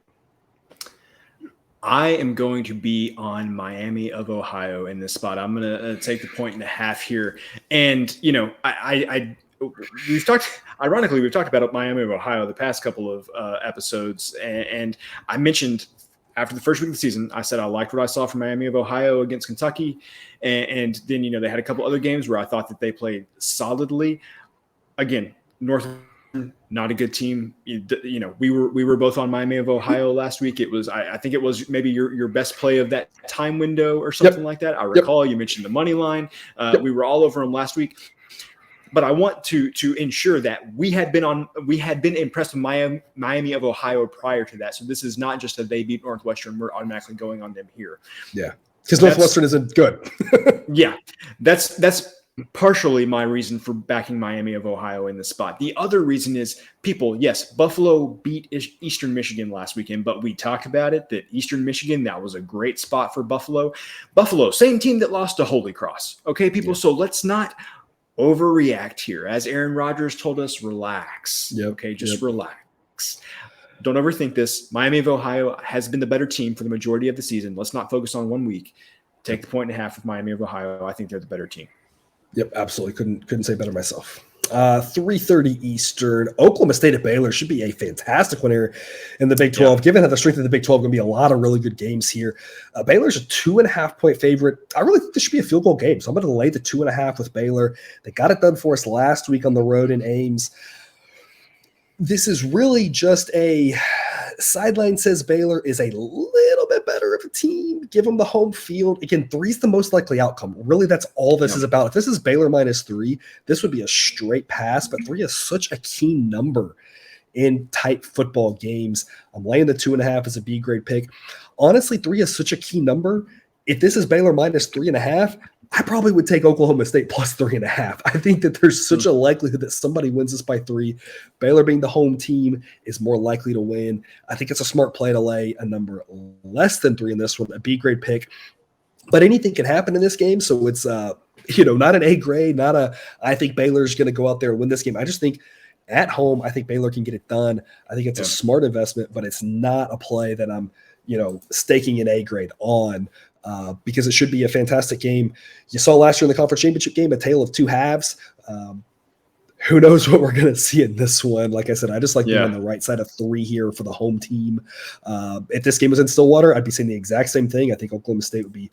I am going to be on Miami of Ohio in this spot. I'm going to take the 1.5 here. And, you know, we've talked about Miami of Ohio the past couple of episodes. And I mentioned after the first week of the season, I said I liked what I saw from Miami of Ohio against Kentucky. And then, you know, they had a couple other games where I thought that they played solidly. Again, not a good team. You know, we were both on Miami of Ohio last week. It was, I think it was maybe your best play of that time window or something like that. I recall you mentioned the money line. We were all over them last week. But I want to ensure that we had been impressed with Miami of Ohio prior to that. So this is not just that they beat Northwestern. We're automatically going on them here.
Yeah, because Northwestern isn't good.
Yeah, that's partially my reason for backing Miami of Ohio in this spot. The other reason is yes, Buffalo beat Eastern Michigan last weekend, but we talked about it, that Eastern Michigan, that was a great spot for Buffalo. Buffalo, same team that lost to Holy Cross. Okay, people, so let's not overreact here. As Aaron Rodgers told us, relax. Okay, just relax. Don't overthink this. Miami of Ohio has been the better team for the majority of the season. Let's not focus on 1 week. Take the 1.5 with Miami of Ohio. I think they're the better team.
Yep, absolutely. Couldn't say better myself. 3:30 Eastern. Oklahoma State at Baylor should be a fantastic one here in the Big 12. Yeah. Given how the strength of the Big 12, going to be a lot of really good games here. Baylor's a 2.5-point favorite. I really think this should be a field goal game, so I'm going to lay the 2.5 with Baylor. They got it done for us last week on the road in Ames. This is really just a sideline says Baylor is a little bit better of a team. Give them the home field. Again, 3's the most likely outcome. Really, that's all this is about. If this is Baylor -3, this would be a straight pass, but 3 is such a key number in tight football games. I'm laying the 2.5 as a B grade pick. Honestly, 3 is such a key number. If this is Baylor -3.5, I probably would take Oklahoma State +3.5. I think that there's such a likelihood that somebody wins this by 3. Baylor being the home team is more likely to win. I think it's a smart play to lay a number less than 3 in this one, a B grade pick. But anything can happen in this game. So it's, not an A grade, I think Baylor's going to go out there and win this game. I just think at home, I think Baylor can get it done. I think it's a smart investment, but it's not a play that I'm, staking an A grade on. Because it should be a fantastic game. You saw last year in the conference championship game, a tale of 2 halves. Who knows what we're going to see in this one? Like I said, I just like being on the right side of 3 here for the home team. If this game was in Stillwater, I'd be saying the exact same thing. I think Oklahoma State would be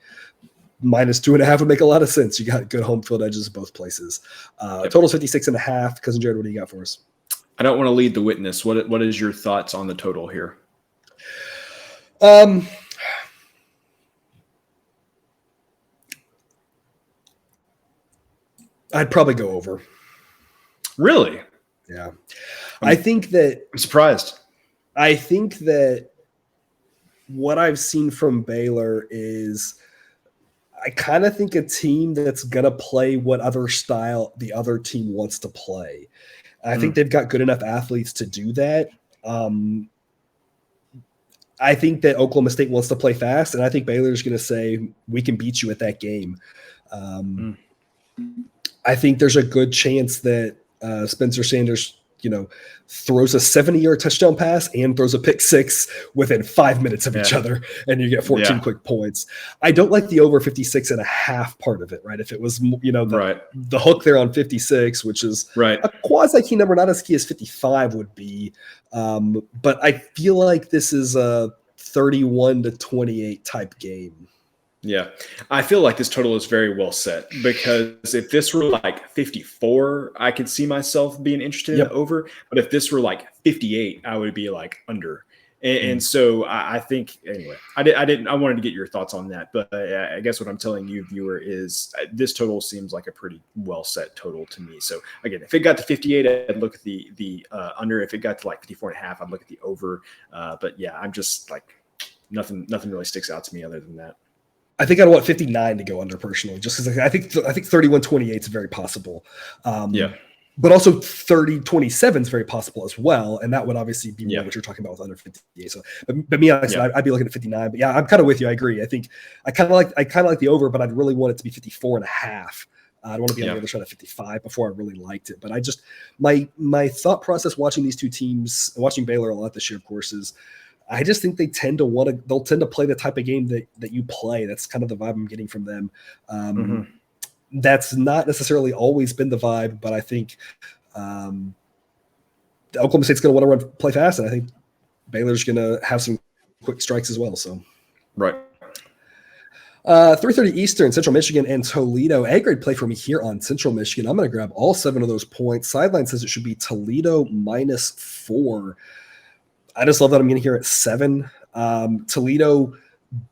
-2.5 would make a lot of sense. You got good home field edges both places. Total's 56.5. Cousin Jared, what do you got for us?
I don't want to lead the witness. What is your thoughts on the total here?
I'd probably go over.
Really?
Yeah. I think that
I'm surprised.
I think that what I've seen from Baylor is I kind of think a team that's going to play what other style the other team wants to play. I think they've got good enough athletes to do that. I think that Oklahoma State wants to play fast, and I think Baylor's going to say, we can beat you at that game. I think there's a good chance that Spencer Sanders throws a 70-yard touchdown pass and throws a pick six within 5 minutes of each other, and you get 14 quick points. I don't like the over 56.5 part of it, right? If it was, the hook there on 56, which is a quasi-key number, not as key as 55 would be. But I feel like this is a 31-28 type game.
Yeah, I feel like this total is very well set, because if this were like 54, I could see myself being interested in over. But if this were like 58, I would be like under. And so I think, anyway, I wanted to get your thoughts on that. But I guess what I'm telling you, viewer, is this total seems like a pretty well set total to me. So again, if it got to 58, I'd look at the under. If it got to like 54.5, I'd look at the over. But yeah, I'm just like, nothing really sticks out to me other than that.
I think I'd want 59 to go under personally, just because I think 31-28 is very possible. But also 30-27 is very possible as well, and that would obviously be what you're talking about with under 58. So, but me, I'd be looking at 59. But yeah, I'm kind of with you. I agree. I think I kind of like the over, but I'd really want it to be 54.5. I'd want to be on the other side of 55 before I really liked it. But I just my thought process watching these two teams, watching Baylor a lot this year, of course, is I just think they'll tend to play the type of game that you play. That's kind of the vibe I'm getting from them. That's not necessarily always been the vibe, but I think Oklahoma State's going to want to play fast, and I think Baylor's going to have some quick strikes as well. So, 3:30 Eastern, Central Michigan and Toledo. A-grade play for me here on Central Michigan. I'm going to grab all 7 of those points. Sideline says it should be Toledo -4. I just love that I'm getting here at 7. Toledo,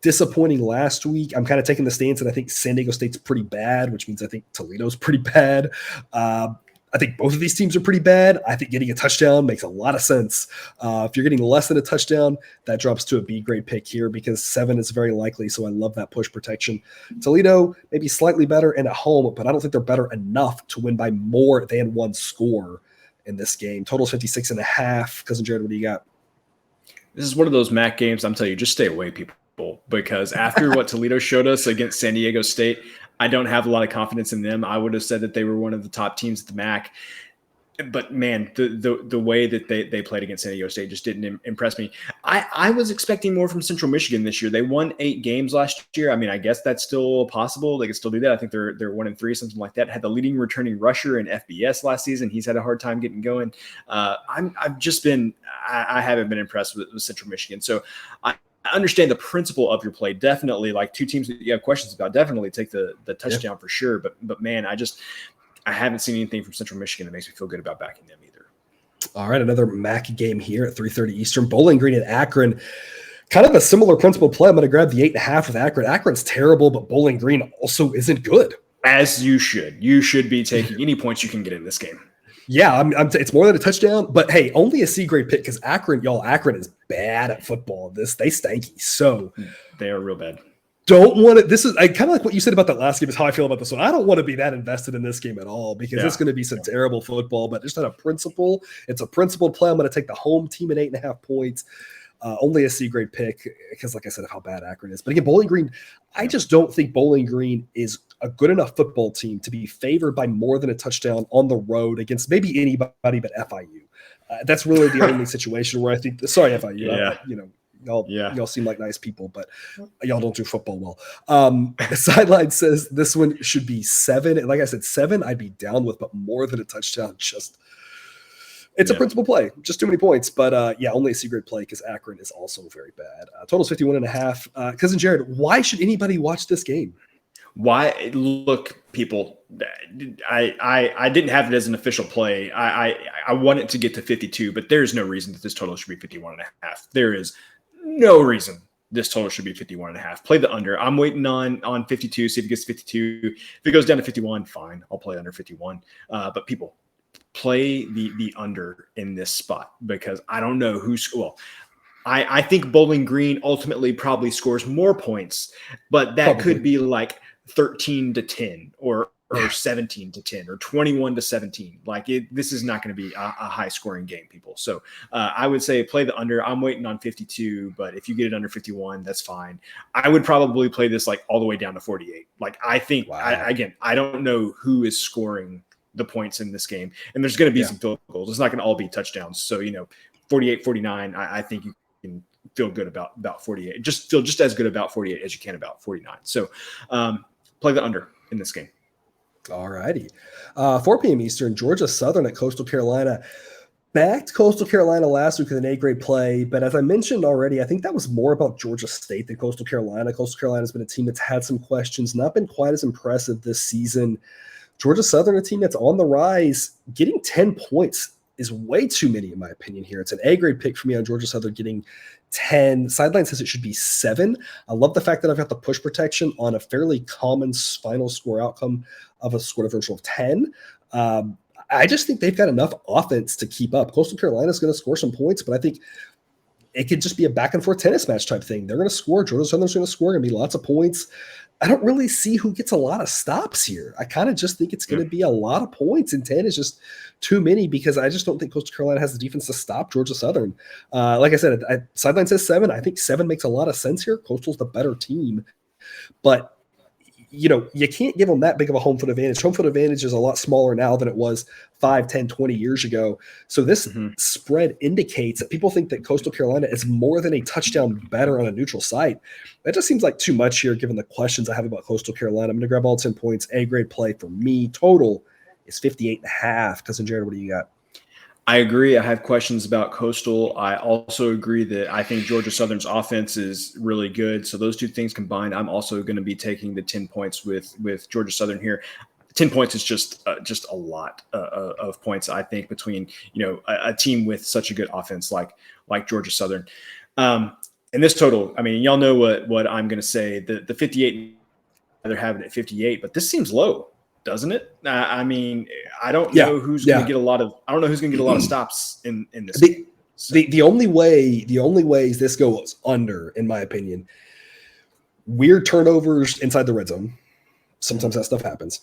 disappointing last week. I'm kind of taking the stance that I think San Diego State's pretty bad, which means I think Toledo's pretty bad. I think both of these teams are pretty bad. I think getting a touchdown makes a lot of sense. If you're getting less than a touchdown, that drops to a B-grade pick here, because 7 is very likely, so I love that push protection. Toledo, maybe slightly better and at home, but I don't think they're better enough to win by more than 1 score in this game. Total's 56.5. Cousin Jared, what do you got?
This is one of those MAC games. I'm telling you, just stay away, people, because after what Toledo showed us against San Diego State, I don't have a lot of confidence in them. I would have said that they were one of the top teams at the MAC. But man, the way that they played against San Diego State just didn't impress me. I was expecting more from Central Michigan this year. They won 8 games last year. I mean, I guess that's still possible. They can still do that. I think they're 1-3, something like that. Had the leading returning rusher in FBS last season. He's had a hard time getting going. I haven't been impressed with Central Michigan. So I understand the principle of your play. Definitely, like 2 teams that you have questions about, definitely take the touchdown for sure. But man, I haven't seen anything from Central Michigan that makes me feel good about backing them either.
All right, another MAC game here at 3:30 Eastern. Bowling Green and Akron. Kind of a similar principle play. I'm going to grab the 8.5 with Akron. Akron's terrible, but Bowling Green also isn't good.
As you should. You should be taking any points you can get in this game.
Yeah, it's more than a touchdown, but hey, only a C-grade pick, because Akron is bad at football. They stanky. So
they are real bad.
Don't want to. This is kind of like what you said about that last game is how I feel about this one. I don't want to be that invested in this game at all, because it's going to be some terrible football. But just on a principle, it's a principled play. I'm going to take the home team at 8.5 points. Only a C-grade pick, because, like I said, of how bad Akron is. But again, Bowling Green, I just don't think Bowling Green is a good enough football team to be favored by more than a touchdown on the road against maybe anybody but FIU. That's really the only situation where I think. Sorry, FIU. Y'all seem like nice people, but y'all don't do football well. The sideline says this one should be 7. And like I said, 7 I'd be down with, but more than a touchdown, it's a principal play. Just too many points. But only a C-grade play, because Akron is also very bad. Total's 51.5. Cousin Jared, why should anybody watch this game?
Why? Look, people, I didn't have it as an official play. I want it to get to 52, but there's no reason that this total should be 51.5. There is no reason this total should be 51.5. Play the under. I'm waiting on 52, see if it gets 52. If it goes down to 51, fine. I'll play under 51. But people, play the under in this spot, because I don't know I think Bowling Green ultimately probably scores more points, but that could be like 13-10 or 17-10 or 21-17. Like this is not going to be a high scoring game, people. So I would say play the under. I'm waiting on 52, but if you get it under 51, that's fine. I would probably play this like all the way down to 48. Like I think, I don't know who is scoring the points in this game. And there's going to be
Yeah.
some field goals. It's not going to all be touchdowns. So, 48-49, I think you can feel good about 48. Just feel just as good about 48 as you can about 49. So play the under in this game.
All righty. 4 p.m. Eastern, Georgia Southern at Coastal Carolina. Backed Coastal Carolina last week with an A-grade play, but as I mentioned already, I think that was more about Georgia State than Coastal Carolina. Coastal Carolina has been a team that's had some questions, not been quite as impressive this season. Georgia Southern, a team that's on the rise, getting 10 points is way too many in my opinion here. It's an A-grade pick for me on Georgia Southern getting 10. Sideline says it should be 7. I love the fact that I've got the push protection on a fairly common final score outcome of a score differential of 10. I just think they've got enough offense to keep up. Coastal Carolina is going to score some points, but I think it could just be a back and forth tennis match type thing. They're going to score. Georgia Southern's going to score. Going to be lots of points. I don't really see who gets a lot of stops here. I kind of just think it's going to be a lot of points, and 10 is just too many because I just don't think Coastal Carolina has the defense to stop Georgia Southern. Like I said, sideline says 7. I think 7 makes a lot of sense here. Coastal's the better team, but you can't give them that big of a home field advantage. Home field advantage is a lot smaller now than it was 5, 10, 20 years ago. So this spread indicates that people think that Coastal Carolina is more than a touchdown better on a neutral site. That just seems like too much here, given the questions I have about Coastal Carolina. I'm going to grab all 10 points. A-grade play for me. Total is 58.5. Cousin Jared, what do you got?
I agree. I have questions about Coastal. I also agree that I think Georgia Southern's offense is really good. So those two things combined, I'm also going to be taking the 10 points with Georgia Southern here. 10 points is just a lot of points, I think, between a team with such a good offense like Georgia Southern. And this total, I mean, y'all know what I'm going to say. The 58, I'd rather have it at 58, but this seems low, doesn't it? I mean, I don't know who's going to get a lot of stops in this game. So.
The only way this goes under, in my opinion, weird turnovers inside the red zone. Sometimes that stuff happens.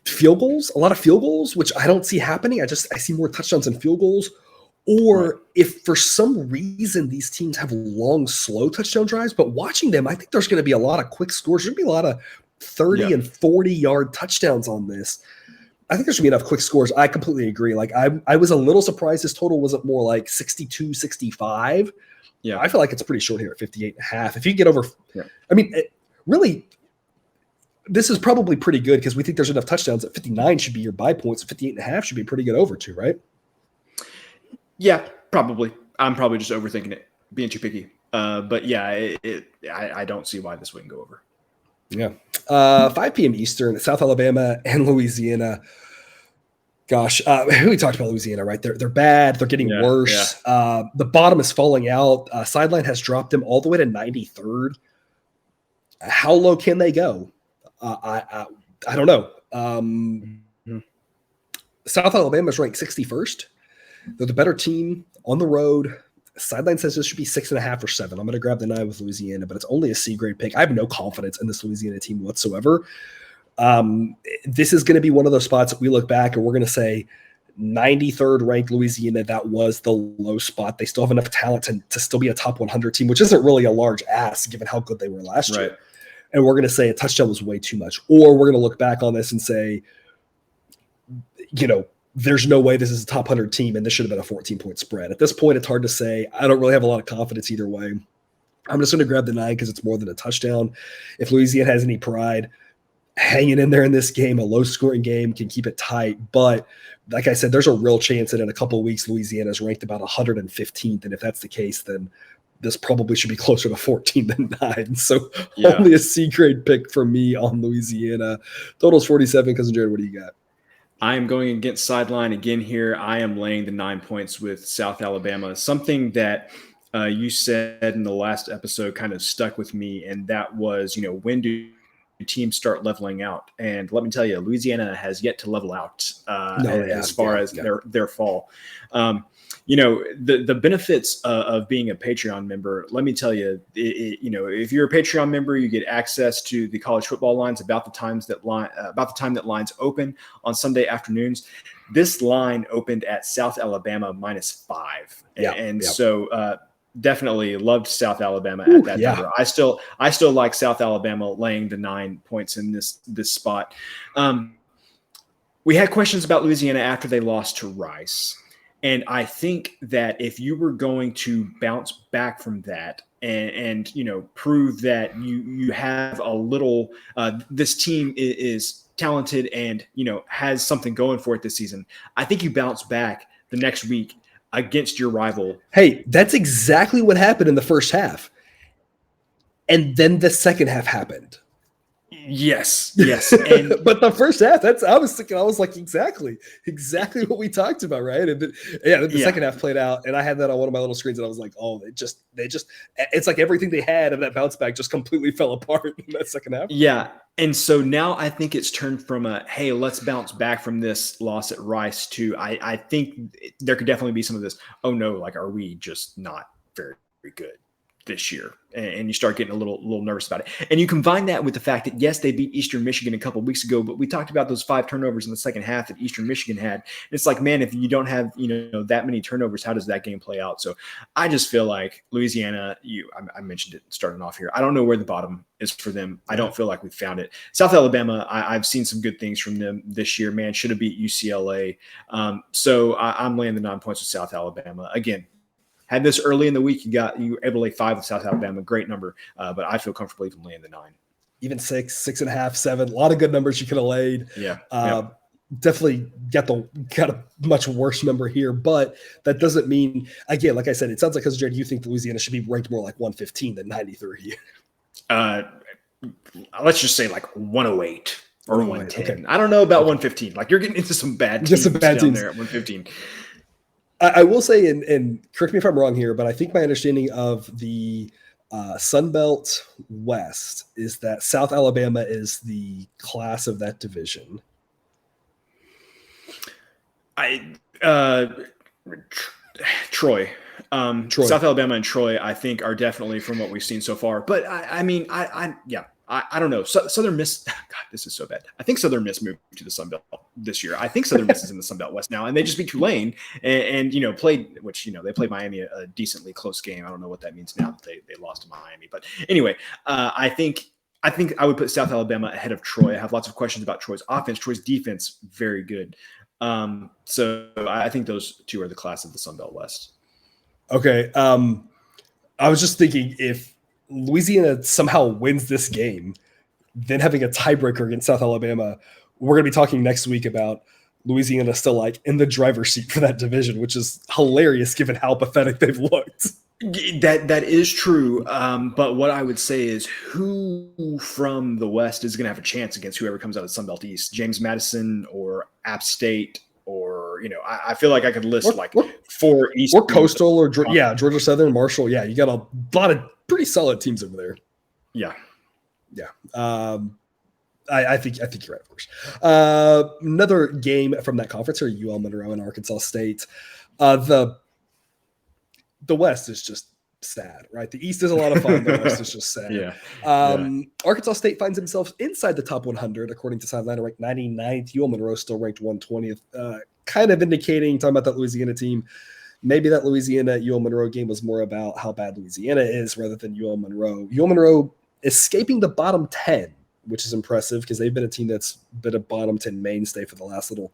Field goals, a lot of field goals, which I don't see happening. I see more touchdowns than field goals. Or if for some reason these teams have long, slow touchdown drives, but watching them, I think there's going to be a lot of quick scores. There's going to be a lot of 30 and 40-yard touchdowns on this. I think there should be enough quick scores. I completely agree. Like I was a little surprised this total wasn't more like 62, 65. Yeah, I feel like it's pretty short here at 58.5. If you get over, I mean, really, this is probably pretty good because we think there's enough touchdowns that 59 should be your buy points. 58.5 should be pretty good over too, right?
Yeah, probably. I'm probably just overthinking it, being too picky. But yeah, I don't see why this wouldn't go over.
Yeah. 5 p.m. Eastern, South Alabama and Louisiana. Gosh, we talked about Louisiana, right? They're bad. They're getting worse. Yeah. The bottom is falling out. Sideline has dropped them all the way to 93rd. How low can they go? I don't know. South Alabama is ranked 61st. They're the better team on the road. Sideline says this should be 6.5 or 7. I'm going to grab the 9 with Louisiana, but it's only a C-grade pick. I have no confidence in this Louisiana team whatsoever. This is going to be one of those spots that we look back and we're going to say 93rd ranked Louisiana. That was the low spot. They still have enough talent to still be a top 100 team, which isn't really a large ask given how good they were last year. And we're going to say a touchdown was way too much. Or we're going to look back on this and say, there's no way this is a top 100 team and this should have been a 14-point spread. At this point, it's hard to say. I don't really have a lot of confidence either way. I'm just going to grab the 9 because it's more than a touchdown. If Louisiana has any pride, hanging in there in this game, a low-scoring game, can keep it tight. But like I said, there's a real chance that in a couple of weeks, Louisiana is ranked about 115th. And if that's the case, then this probably should be closer to 14 than 9. So only a C-grade pick for me on Louisiana. Total's 47. Cousin Jared, what do you got?
I am going against sideline again here. I am laying the 9 points with South Alabama. Something that you said in the last episode kind of stuck with me, and that was, when do teams start leveling out? And let me tell you, Louisiana has yet to level out as far as their fall. The benefits of being a Patreon member, let me tell you, if you're a Patreon member, you get access to the college football lines about the time that lines open on Sunday afternoons. This line opened at South Alabama -5. So definitely loved South Alabama at that number. I still like South Alabama laying the 9 points in this spot. We had questions about Louisiana after they lost to Rice. And I think that if you were going to bounce back from that and prove that you have a little this team is talented and has something going for it this season, I think you bounce back the next week against your rival.
Hey, that's exactly what happened in the first half. And then the second half happened.
Yes. And
but the first half, I was like, exactly what we talked about, right? And the second half played out, and I had that on one of my little screens, and I was like, oh, it's like everything they had of that bounce back just completely fell apart in that second half.
Yeah. And so now I think it's turned from hey, let's bounce back from this loss at Rice to I think there could definitely be some of this, oh no, like, are we just not very, very good this year? And you start getting a little nervous about it. And you combine that with the fact that, yes, they beat Eastern Michigan a couple of weeks ago, but we talked about those 5 turnovers in the second half that Eastern Michigan had. And it's like, man, if you don't have, that many turnovers, how does that game play out? So I just feel like Louisiana, I mentioned it starting off here. I don't know where the bottom is for them. I don't feel like we've found it. South Alabama, I've seen some good things from them this year, man. Should have beat UCLA. So I'm laying the 9 points with South Alabama. Again, had this early in the week, you were able to lay 5 with South Alabama, great number. But I feel comfortable even laying the 9,
even 6, 6.5, 7. A lot of good numbers you could have laid.
Yeah,
definitely got a much worse number here, but that doesn't mean, again, like I said, it sounds like, because Jared, you think Louisiana should be ranked more like 115 than 93.
Let's just say like 108 or 110.
Okay.
I don't know about 115. Like, you're getting into some bad teams down there at 115.
I will say, and correct me if I'm wrong here, but I think my understanding of the Sun Belt West is that South Alabama is the class of that division.
Troy. South Alabama and Troy, I think, are definitely, from what we've seen so far. But I don't know. Southern Miss, God, this is so bad. I think Southern Miss moved to the Sun Belt this year. I think Southern Miss is in the Sun Belt West now, and they just beat Tulane and played, which, they played Miami a decently close game. I don't know what that means now that they lost to Miami. But anyway, I think I would put South Alabama ahead of Troy. I have lots of questions about Troy's offense. Troy's defense, very good. So I think those two are the class of the Sun Belt West.
Okay. I was just thinking, if Louisiana somehow wins this game, then having a tiebreaker against South Alabama, we're going to be talking next week about Louisiana still like in the driver's seat for that division, which is hilarious given how pathetic they've looked.
That is true. But what I would say is, who from the West is going to have a chance against whoever comes out of Sun Belt East? James Madison or App State, or, I feel like I could list 4 East.
Or Coastal, or Georgia Southern, Marshall. Yeah, you got a lot of pretty solid teams over there.
Yeah.
I think you're right, of course. Another game from that conference are UL Monroe and Arkansas State. The West is just sad, right? The East is a lot of fun. The West is just sad. Arkansas State finds themselves inside the top 100, according to Sideline, ranked 99th. UL Monroe still ranked 120th, kind of indicating, talking about that Louisiana team, maybe that Louisiana-UL Monroe game was more about how bad Louisiana is rather than UL Monroe. UL Monroe escaping the bottom 10, which is impressive because they've been a team that's been a bottom 10 mainstay for the last little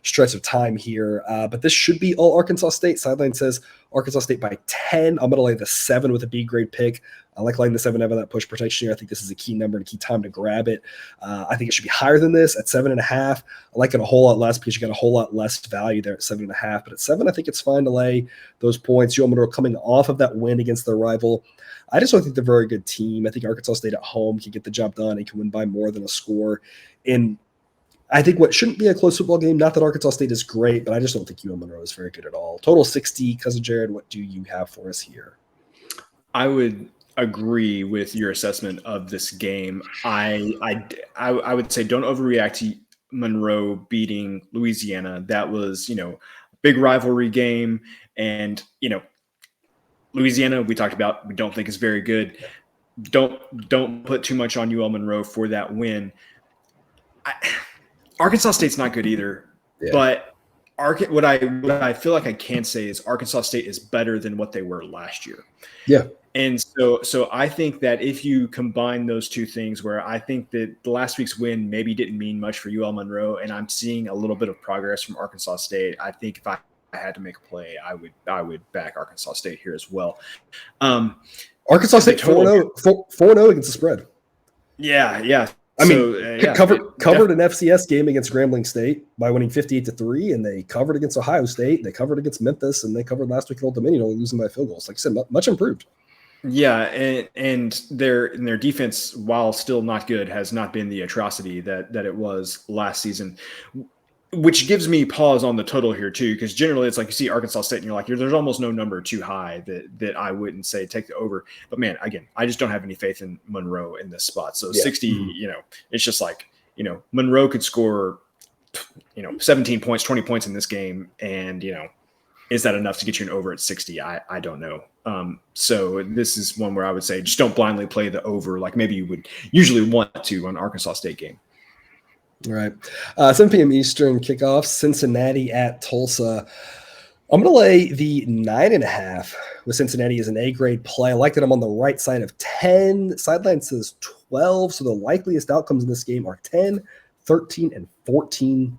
stretch of time here. But this should be all Arkansas State. Sideline says Arkansas State by 10. I'm going to lay the 7 with a B grade pick. I like laying the 7 over that push protection here. I think this is a key number and a key time to grab it. I think it should be higher than this at 7.5. I like it a whole lot less because you got a whole lot less value there at 7.5. But at 7, I think it's fine to lay those points. UL Monroe coming off of that win against their rival. I just don't think they're a very good team. I think Arkansas State at home can get the job done and can win by more than a score. And I think what shouldn't be a close football game, not that Arkansas State is great, but I just don't think UL Monroe is very good at all. Total 60. Cousin Jared, what do you have for us here?
I would agree with your assessment of this game. I would say don't overreact to Monroe beating Louisiana. That was, big rivalry game. And, Louisiana, we talked about, we don't think is very good. Don't put too much on UL Monroe for that win. Arkansas State's not good either, but what I feel like I can say is Arkansas State is better than what they were last year.
Yeah.
And so I think that if you combine those two things, where I think that the last week's win maybe didn't mean much for UL Monroe, and I'm seeing a little bit of progress from Arkansas State, I think if I had to make a play, I would back Arkansas State here as well.
Arkansas State 4-0 against the spread.
Yeah.
I mean, covered an FCS game against Grambling State by winning 58-3, and they covered against Ohio State. They covered against Memphis, and they covered last week at Old Dominion, only losing by field goals. Like I said, much improved.
Yeah, and their defense, while still not good, has not been the atrocity that it was last season, which gives me pause on the total here too, because generally it's like you see Arkansas State and you're like, there's almost no number too high that I wouldn't say take the over. But man, again, I just don't have any faith in Monroe in this spot. So 60, it's just like, Monroe could score, 17 points, 20 points in this game, and is that enough to get you an over at 60? I don't know. So this is one where I would say just don't blindly play the over like maybe you would usually want to on Arkansas State game.
All right. 7 p.m. Eastern kickoff, Cincinnati at Tulsa. I'm going to lay the 9.5 with Cincinnati as an A-grade play. I like that I'm on the right side of 10. Sideline says 12, so the likeliest outcomes in this game are 10, 13, and 14.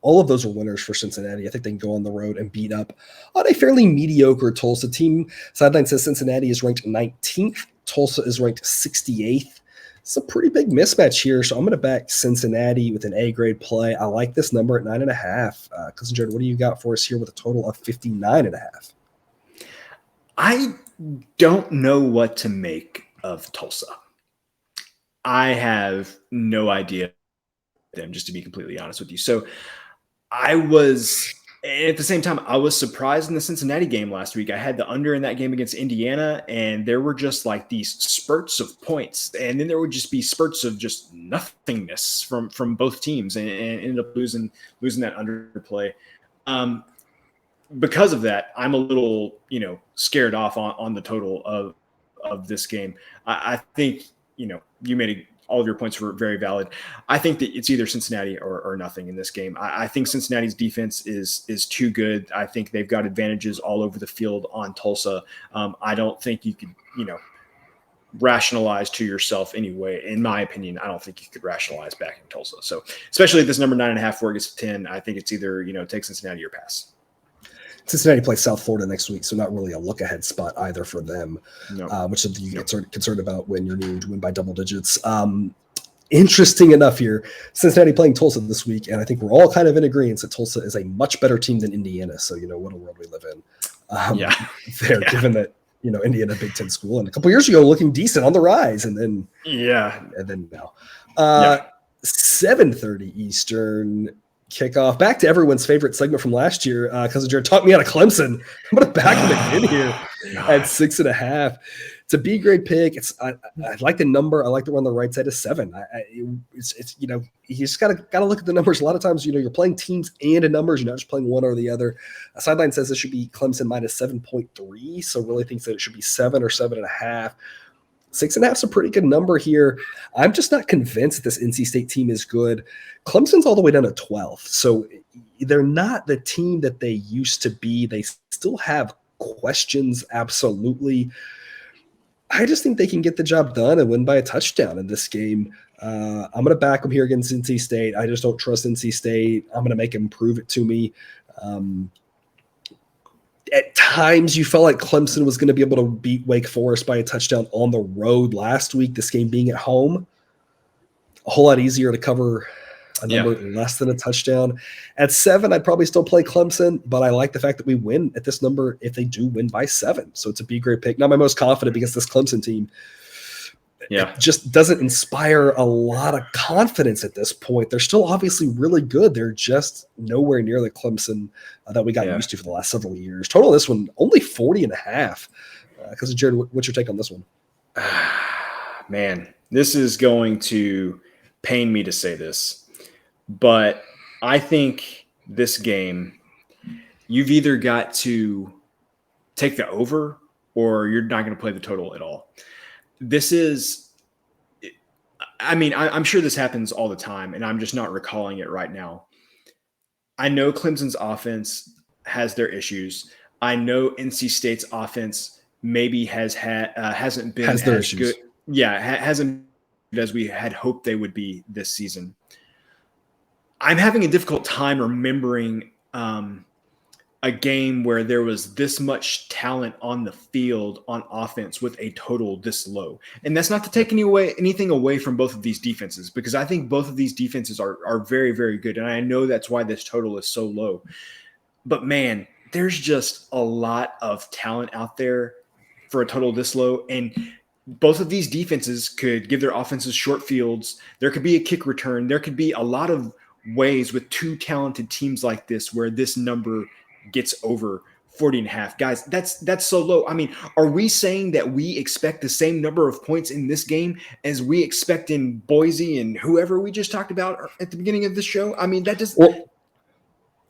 All of those are winners for Cincinnati. I think they can go on the road and beat up on a fairly mediocre Tulsa team. Sideline says Cincinnati is ranked 19th. Tulsa is ranked 68th. It's a pretty big mismatch here, so I'm going to back Cincinnati with an A-grade play. I like this number at 9.5. Cousin Jared, what do you got for us here with a total of 59.5?
I don't know what to make of Tulsa. I have no idea them, just to be completely honest with you. So I was, at the same time, I was surprised in the Cincinnati game last week. I had the under in that game against Indiana, and there were just like these spurts of points, and then there would just be spurts of just nothingness from both teams, and ended up losing that underplay. Because of that, I'm a little scared off on the total of this game. I think you made all of your points were very valid. I think that it's either Cincinnati or nothing in this game. I think Cincinnati's defense is too good. I think they've got advantages all over the field on Tulsa. I don't think you could, rationalize to yourself anyway. In my opinion, I don't think you could rationalize backing Tulsa. So especially at this number 9.5 where it gets to 10, I think it's either, take Cincinnati or pass. Cincinnati
plays South Florida next week, so not really a look-ahead spot either for them, which is something you get concerned about when you're needing to win by double digits. Interesting enough here, Cincinnati playing Tulsa this week, and I think we're all kind of in agreement that Tulsa is a much better team than Indiana, so what a world we live in. Given that, Indiana, Big Ten school, and a couple years ago looking decent on the rise, and then now. 7:30 Eastern kickoff. Back to everyone's favorite segment from last year. Cousin Jared taught me out of Clemson. I'm going to back him again here at 6.5. It's a B-grade pick. I like the number. I like that we're on the right side of 7. It's you just gotta look at the numbers. A lot of times, you're playing teams and in numbers. You're not just playing one or the other. A sideline says it should be Clemson minus 7.3. So really thinks that it should be 7 or 7.5. 6.5 is a pretty good number here. I'm just not convinced that this NC State team is good. Clemson's all the way down to 12th. So they're not the team that they used to be. They still have questions, absolutely. I just think they can get the job done and win by a touchdown in this game. I'm going to back them here against NC State. I just don't trust NC State. I'm going to make them prove it to me. At times, you felt like Clemson was going to be able to beat Wake Forest by a touchdown on the road last week, this game being at home. A whole lot easier to cover a number less than a touchdown. At 7, I'd probably still play Clemson, but I like the fact that we win at this number if they do win by 7. So it's a B-grade pick. Not my most confident because this Clemson team just doesn't inspire a lot of confidence at this point. They're still obviously really good. They're just nowhere near the Clemson that we got used to for the last several years. Total this one, only 40.5. Because Jared, what's your take on this one?
Man, this is going to pain me to say this, but I think this game, you've either got to take the over or you're not going to play the total at all. This is, I'm sure this happens all the time, and I'm just not recalling it right now. I know Clemson's offense has their issues. I know NC State's offense maybe hasn't been
Has their
as
issues.
good. Yeah, hasn't been as we had hoped they would be this season. I'm having a difficult time remembering a game where there was this much talent on the field on offense with a total this low. And that's not to take anything away from both of these defenses, because I think both of these defenses are very, very good. And I know that's why this total is so low. But man, there's just a lot of talent out there for a total this low. And both of these defenses could give their offenses short fields. There could be a kick return. There could be a lot of ways with two talented teams like this where this number gets over 40.5. Guys, that's so low. I mean, are we saying that we expect the same number of points in this game as we expect in Boise and whoever we just talked about at the beginning of the show? I mean, that just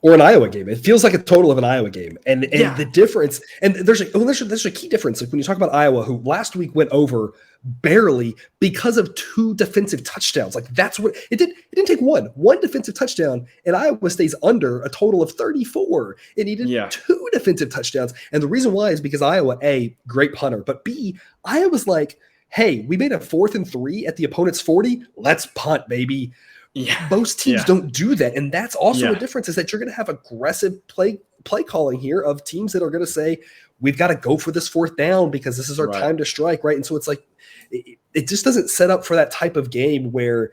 or an Iowa game. It feels like a total of an Iowa game. And the difference, and there's a key difference. Like when you talk about Iowa, who last week went over barely because of 2 defensive touchdowns. Like that's what it did. It didn't take one defensive touchdown, and Iowa stays under a total of 34. It needed 2 defensive touchdowns. And the reason why is because Iowa, A, great punter, but B, Iowa's like, hey, we made a 4th and 3 at the opponent's 40. Let's punt, baby.
Yeah.
Most teams don't do that. And that's also a difference, is that you're going to have aggressive play calling here of teams that are going to say, we've got to go for this 4th down because this is our time to strike, right? And so it's like, it just doesn't set up for that type of game where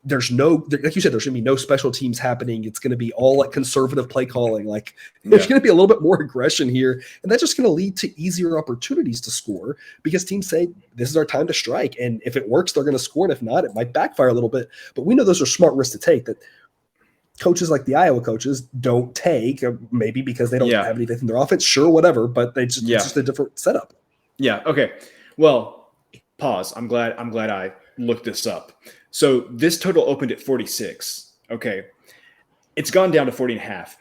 there's no, like you said, there's going to be no special teams happening. It's going to be all like conservative play calling. Like there's going to be a little bit more aggression here. And that's just going to lead to easier opportunities to score because teams say, this is our time to strike. And if it works, they're going to score. And if not, it might backfire a little bit. But we know those are smart risks to take that coaches like the Iowa coaches don't take, maybe because they don't have anything in their offense. Sure, whatever. But it's just a different setup.
Yeah. Okay. Well, pause. I'm glad I looked this up. So this total opened at 46. Okay. It's gone down to 40.5.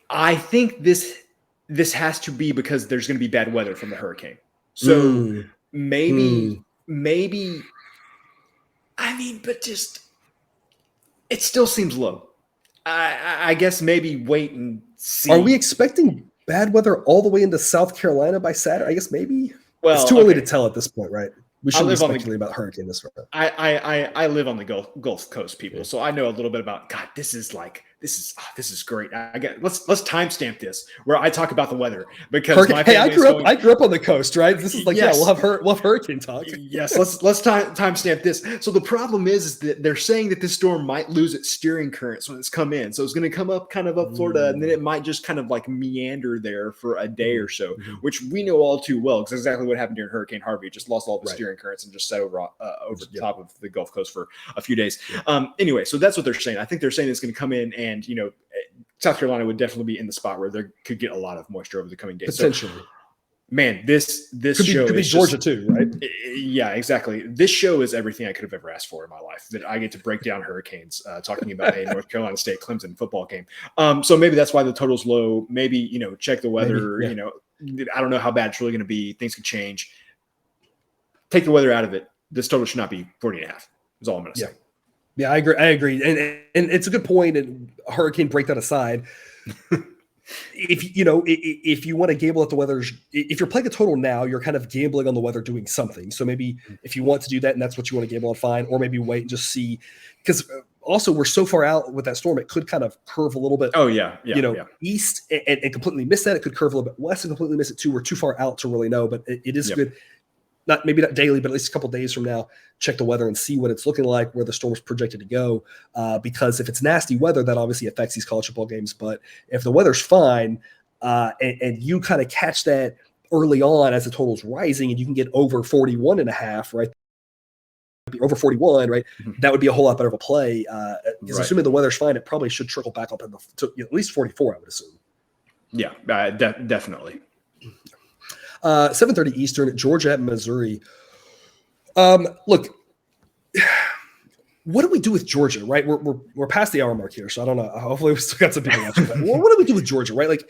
I think this has to be because there's going to be bad weather from the hurricane. So maybe, I mean, but just, it still seems low. I guess maybe wait and see.
Are we expecting bad weather all the way into South Carolina by Saturday? I guess maybe.
Well,
it's too early to tell at this point, right? We shouldn't be speculating about hurricane this round.
I live on the Gulf Coast, people, so I know a little bit about. God, this is great. Let's timestamp this where I talk about the weather because
I grew up on the coast, right? This is like we'll have hurricane talk.
Yes, let's timestamp this. So the problem is that they're saying that this storm might lose its steering currents when it's come in. So it's going to come up kind of up Florida, and then it might just kind of like meander there for a day or so, which we know all too well because exactly what happened during Hurricane Harvey. It just lost all the steering currents and just sat over the top of the Gulf Coast for a few days. Anyway, so that's what they're saying. I think they're saying it's going to come in and, South Carolina would definitely be in the spot where they could get a lot of moisture over the coming days.
Potentially.
So, man, this show
could be Georgia too, right?
Yeah, exactly. This show is everything I could have ever asked for in my life. That I get to break down hurricanes, talking about a North Carolina State Clemson football game. So maybe that's why the total's low. Maybe check the weather. I don't know how bad it's really going to be. Things could change. Take the weather out of it. This total should not be 40.5. Is all I'm going to say.
Yeah, I agree. And it's a good point. And hurricane breakdown aside, if you want to gamble at the weather, if you're playing a total now, you're kind of gambling on the weather doing something. So maybe if you want to do that and that's what you want to gamble on, fine. Or maybe wait and just see, because also we're so far out with that storm, it could kind of curve a little bit. East and completely miss that. It could curve a little bit west and completely miss it too. We're too far out to really know, but it is good. Maybe not daily, but at least a couple of days from now, check the weather and see what it's looking like, where the storm's projected to go. Because if it's nasty weather, that obviously affects these college football games. But if the weather's fine and you kind of catch that early on as the total's rising and you can get over 41.5, right? Over 41, right? That would be a whole lot better of a play. Because assuming the weather's fine, it probably should trickle back up to at least 44, I would assume.
Yeah, definitely.
7:30 Eastern, Georgia at Missouri. Look, what do we do with Georgia, right? We're past the hour mark here, so I don't know. Hopefully we still got some people watching. But what do we do with Georgia, right? Like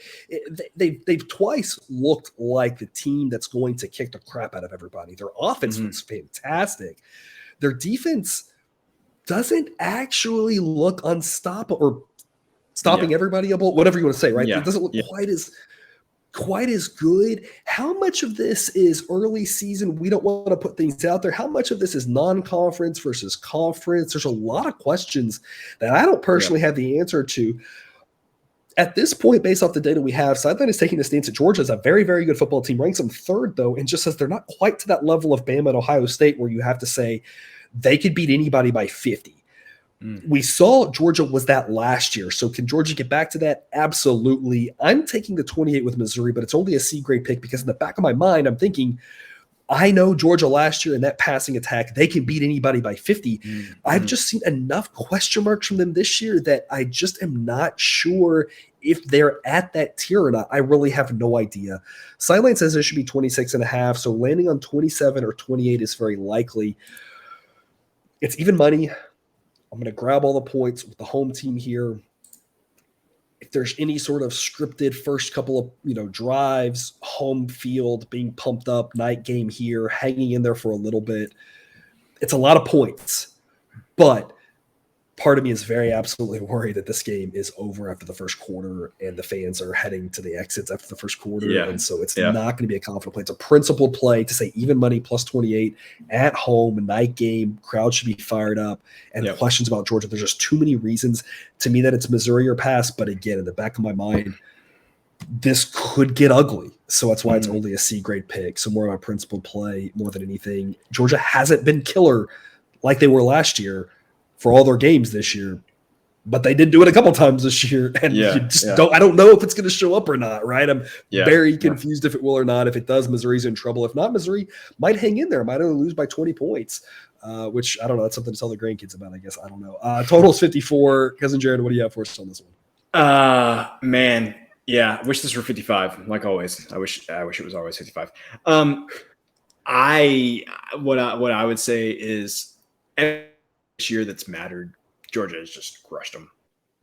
they've twice looked like the team that's going to kick the crap out of everybody. Their offense was fantastic. Their defense doesn't actually look unstoppable or stopping everybody, whatever you want to say, right? It doesn't look quite as good. How much of this is early season? We don't want to put things out there. How much of this is non-conference versus conference? There's a lot of questions that I don't personally have the answer to. At this point, based off the data we have, Sideline is taking the stance that Georgia is a very, very good football team, ranks them third, though, and just says they're not quite to that level of Bama and Ohio State where you have to say they could beat anybody by 50. We saw Georgia was that last year. So can Georgia get back to that? Absolutely. I'm taking the 28 with Missouri, but it's only a C grade pick because in the back of my mind, I'm thinking, I know Georgia last year in that passing attack, they can beat anybody by 50. I've just seen enough question marks from them this year that I just am not sure if they're at that tier or not. I really have no idea. Sideline says it should be 26.5. So landing on 27 or 28 is very likely. It's even money. I'm going to grab all the points with the home team here. If there's any sort of scripted first couple of drives, home field, being pumped up, night game here, hanging in there for a little bit, it's a lot of points. But part of me is very absolutely worried that this game is over after the first quarter and the fans are heading to the exits after the first quarter.
Yeah.
And so it's not going to be a confident play. It's a principled play to say even money plus 28 at home, night game, crowd should be fired up. And questions about Georgia, there's just too many reasons to me that it's Missouri or pass. But again, in the back of my mind, this could get ugly. So that's why it's only a C grade pick. So more of a principled play more than anything. Georgia hasn't been killer like they were last year for all their games this year, but they did do it a couple times this year. And I don't know if it's going to show up or not, right? I'm very confused if it will or not. If it does, Missouri's in trouble. If not, Missouri might hang in there, might only lose by 20 points, which I don't know. That's something to tell the grandkids about, I guess. I don't know. Total's 54. Cousin Jared, what do you have for us on this one?
Man. Yeah. I wish this were 55, like always. I wish it was always 55. What I would say is this year that's mattered, Georgia has just crushed them.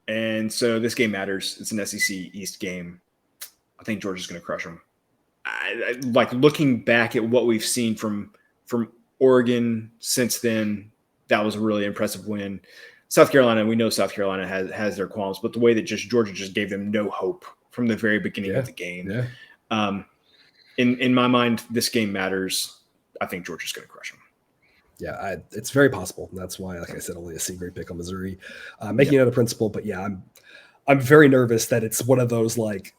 And so this game matters. It's an SEC East game. I think Georgia's going to crush them. I like looking back at what we've seen from Oregon since then. That was a really impressive win. South Carolina, we know South Carolina has their qualms, but the way that Georgia just gave them no hope from the very beginning of the game. Yeah. In my mind, this game matters. I think Georgia's going to crush them.
Yeah, it's very possible. And that's why, like I said, only a C grade pick on Missouri, making it a principle. But yeah, I'm very nervous that it's one of those like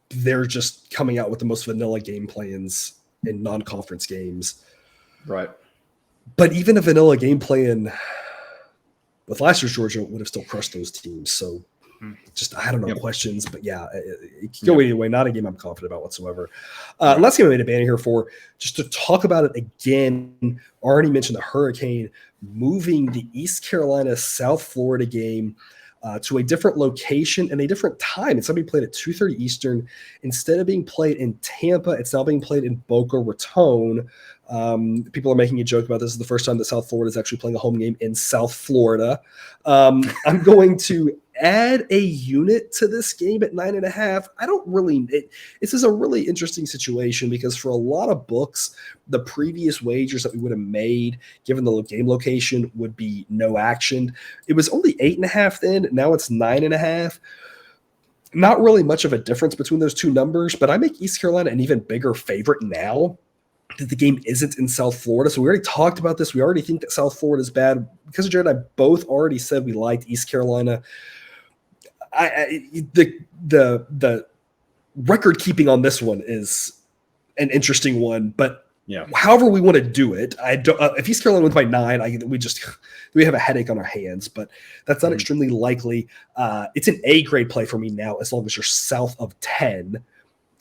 they're just coming out with the most vanilla game plans in non-conference games,
right? But
even a vanilla game plan with last year's Georgia would have still crushed those teams. So just I don't know questions, but yeah, it could go either way. Not a game I'm confident about whatsoever. Last game I made a banner here for just to talk about it again. Already mentioned the hurricane moving the East Carolina South Florida game to a different location and a different time. It's going to be played at 2:30 Eastern instead of being played in Tampa. It's now being played in Boca Raton. People are making a joke about this. This is the first time that South Florida is actually playing a home game in South Florida. I'm going to add a unit to this game at 9.5. I don't really this is a really interesting situation because for a lot of books, the previous wagers that we would have made, given the game location, would be no action. It was only 8.5 then. Now it's 9.5. Not really much of a difference between those two numbers, but I make East Carolina an even bigger favorite now that the game isn't in South Florida. So we already talked about this. We already think that South Florida is bad. Because Jared and I both already said we liked East Carolina. The record keeping on this one is an interesting one, but however we want to do it, I don't. If East Carolina wins by 9, we have a headache on our hands, but that's not extremely likely. It's an A grade play for me now, as long as you're south of 10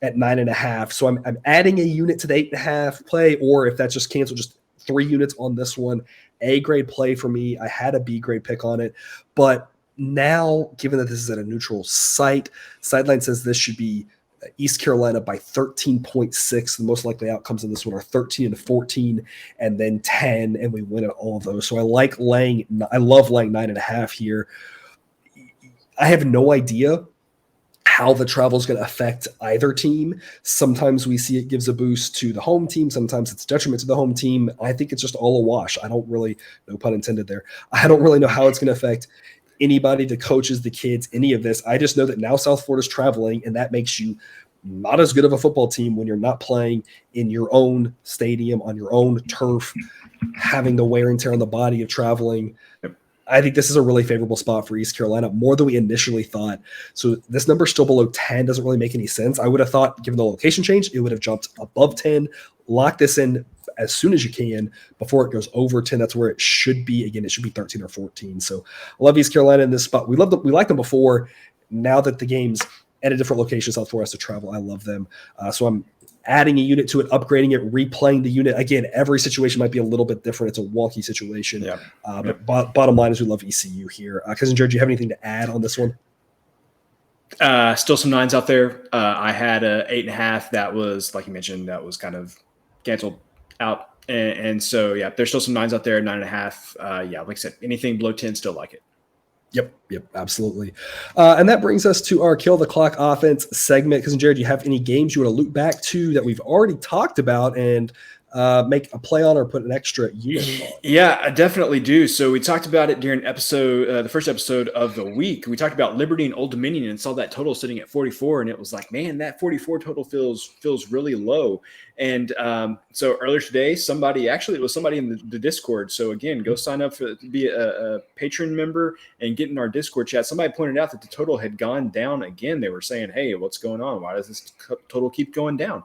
at 9.5. So I'm adding a unit to the 8.5 play, or if that's just canceled, just 3 units on this one. A grade play for me. I had a B grade pick on it, but now, given that this is at a neutral site, Sideline says this should be East Carolina by 13.6. The most likely outcomes in this one are 13 and 14, and then 10, and we win at all of those. So I love laying 9.5 here. I have no idea how the travel is going to affect either team. Sometimes we see it gives a boost to the home team. Sometimes it's detriment to the home team. I think it's just all a wash. I don't really, no pun intended there. I don't really know how it's going to affect anybody, the coaches, the kids, any of this. I just know that now South Florida's traveling, and that makes you not as good of a football team when you're not playing in your own stadium, on your own turf, having the wear and tear on the body of traveling. I think this is a really favorable spot for East Carolina, more than we initially thought. So this number still below 10 doesn't really make any sense. I would have thought, given the location change, it would have jumped above 10. Lock this in as soon as you can before it goes over 10. That's where it should be. Again, it should be 13 or 14. So I love East Carolina in this spot. We liked them before. Now that the game's at a different location, south for us to travel, I love them. So I'm adding a unit to it, upgrading it, replaying the unit. Again, every situation might be a little bit different. It's a wonky situation. But bottom line is we love ECU here. Cousin Jared, do you have anything to add on this one?
Still some 9s out there. I had a 8.5 that was, like you mentioned, that was kind of canceled out. And so, yeah, there's still some 9s out there, 9.5. Yeah, like I said, anything below 10, still like it.
Yep, absolutely. And that brings us to our Kill the Clock offense segment. Cousin Jared, do you have any games you want to loop back to that we've already talked about and make a play on or put an extra unit on?
Yeah, I definitely do. So we talked about it during the first episode of the week. We talked about Liberty and Old Dominion and saw that total sitting at 44, and it was like, man, that 44 total feels really low. And so earlier today, it was somebody in the Discord. So again, go sign up to be a patron member and get in our Discord chat. Somebody pointed out that the total had gone down again. They were saying, hey, what's going on? Why does this total keep going down?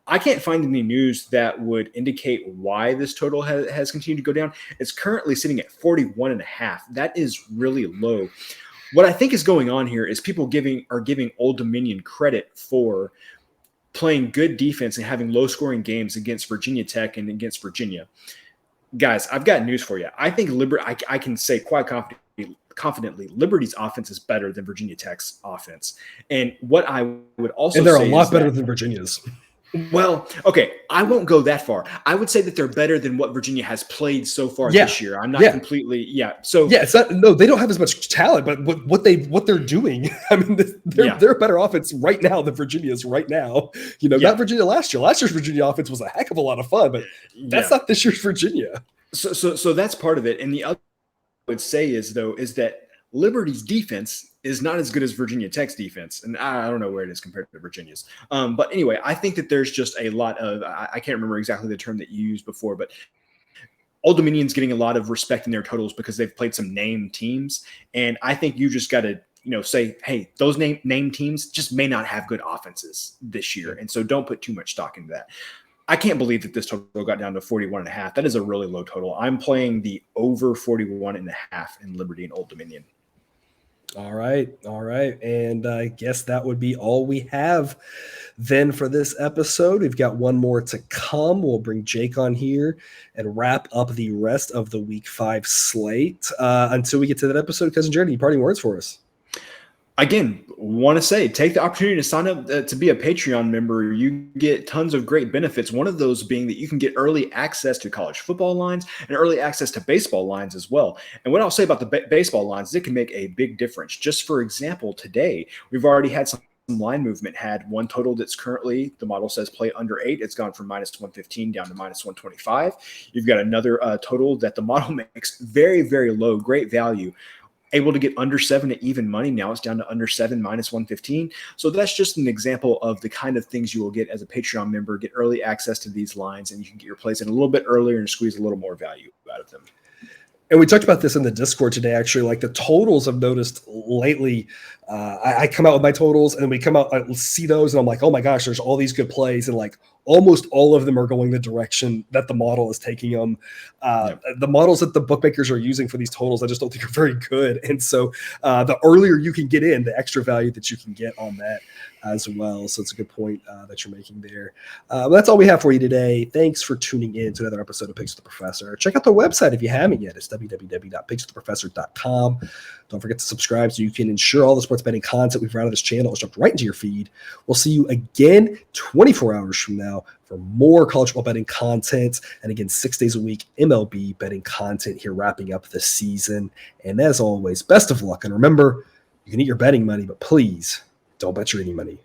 I can't find any news that would indicate why this total has continued to go down. It's currently sitting at 41.5. That is really low. What I think is going on here is people are giving Old Dominion credit for playing good defense and having low-scoring games against Virginia Tech and against Virginia. Guys, I've got news for you. I think I can say quite confidently, Liberty's offense is better than Virginia Tech's offense. And what I would also say,
and they're a lot better than Virginia's.
Well, okay, I won't go that far. I would say that they're better than what Virginia has played so far this year. I'm not completely, So
it's not, no, they don't have as much talent, but what they're doing, I mean, they're a better offense right now than Virginia is right now. Not Virginia last year. Last year's Virginia offense was a heck of a lot of fun, but that's not this year's Virginia.
So that's part of it. And the other I would say is that Liberty's defense is not as good as Virginia Tech's defense. And I don't know where it is compared to Virginia's. But anyway, I think that there's just a lot of, I can't remember exactly the term that you used before, but Old Dominion's getting a lot of respect in their totals because they've played some name teams. And I think you just got to, say, hey, those name teams just may not have good offenses this year. And so don't put too much stock into that. I can't believe that this total got down to 41.5. That is a really low total. I'm playing the over 41.5 in Liberty and Old Dominion.
All right. And I guess that would be all we have then for this episode. We've got one more to come. We'll bring Jake on here and wrap up the rest of the Week 5 slate. Until we get to that episode, Cousin Jared, any parting words for us?
Again, want to say, take the opportunity to sign up to be a Patreon member. You get tons of great benefits. One of those being that you can get early access to college football lines and early access to baseball lines as well. And what I'll say about the baseball lines is it can make a big difference. Just for example, today, we've already had some line movement. Had one total that's currently, the model says play under 8. It's gone from -115 down to -125. You've got another total that the model makes very, very low, great value. Able to get under 7 at even money. Now it's down to under 7, -115. So that's just an example of the kind of things you will get as a Patreon member. Get early access to these lines, and you can get your plays in a little bit earlier and squeeze a little more value out of them.
And we talked about this in the Discord today, actually, like the totals I've noticed lately. I come out with my totals and we come out, I see those and I'm like, oh my gosh, there's all these good plays. And like almost all of them are going the direction that the model is taking them. The models that the bookmakers are using for these totals, I just don't think are very good. And so the earlier you can get in, the extra value that you can get on that as well. So it's a good point that you're making there. That's all we have for you today. Thanks for tuning in to another episode of Picks with the Professor. Check out the website if you haven't yet. It's www.pickswiththeprofessor.com. Don't forget to subscribe so you can ensure all the sports betting content we've run on this channel is jumped right into your feed. We'll see you again 24 hours from now for more college football betting content. And again, 6 days a week, MLB betting content here wrapping up the season. And as always, best of luck. And remember, you can eat your betting money, but please don't bet your any money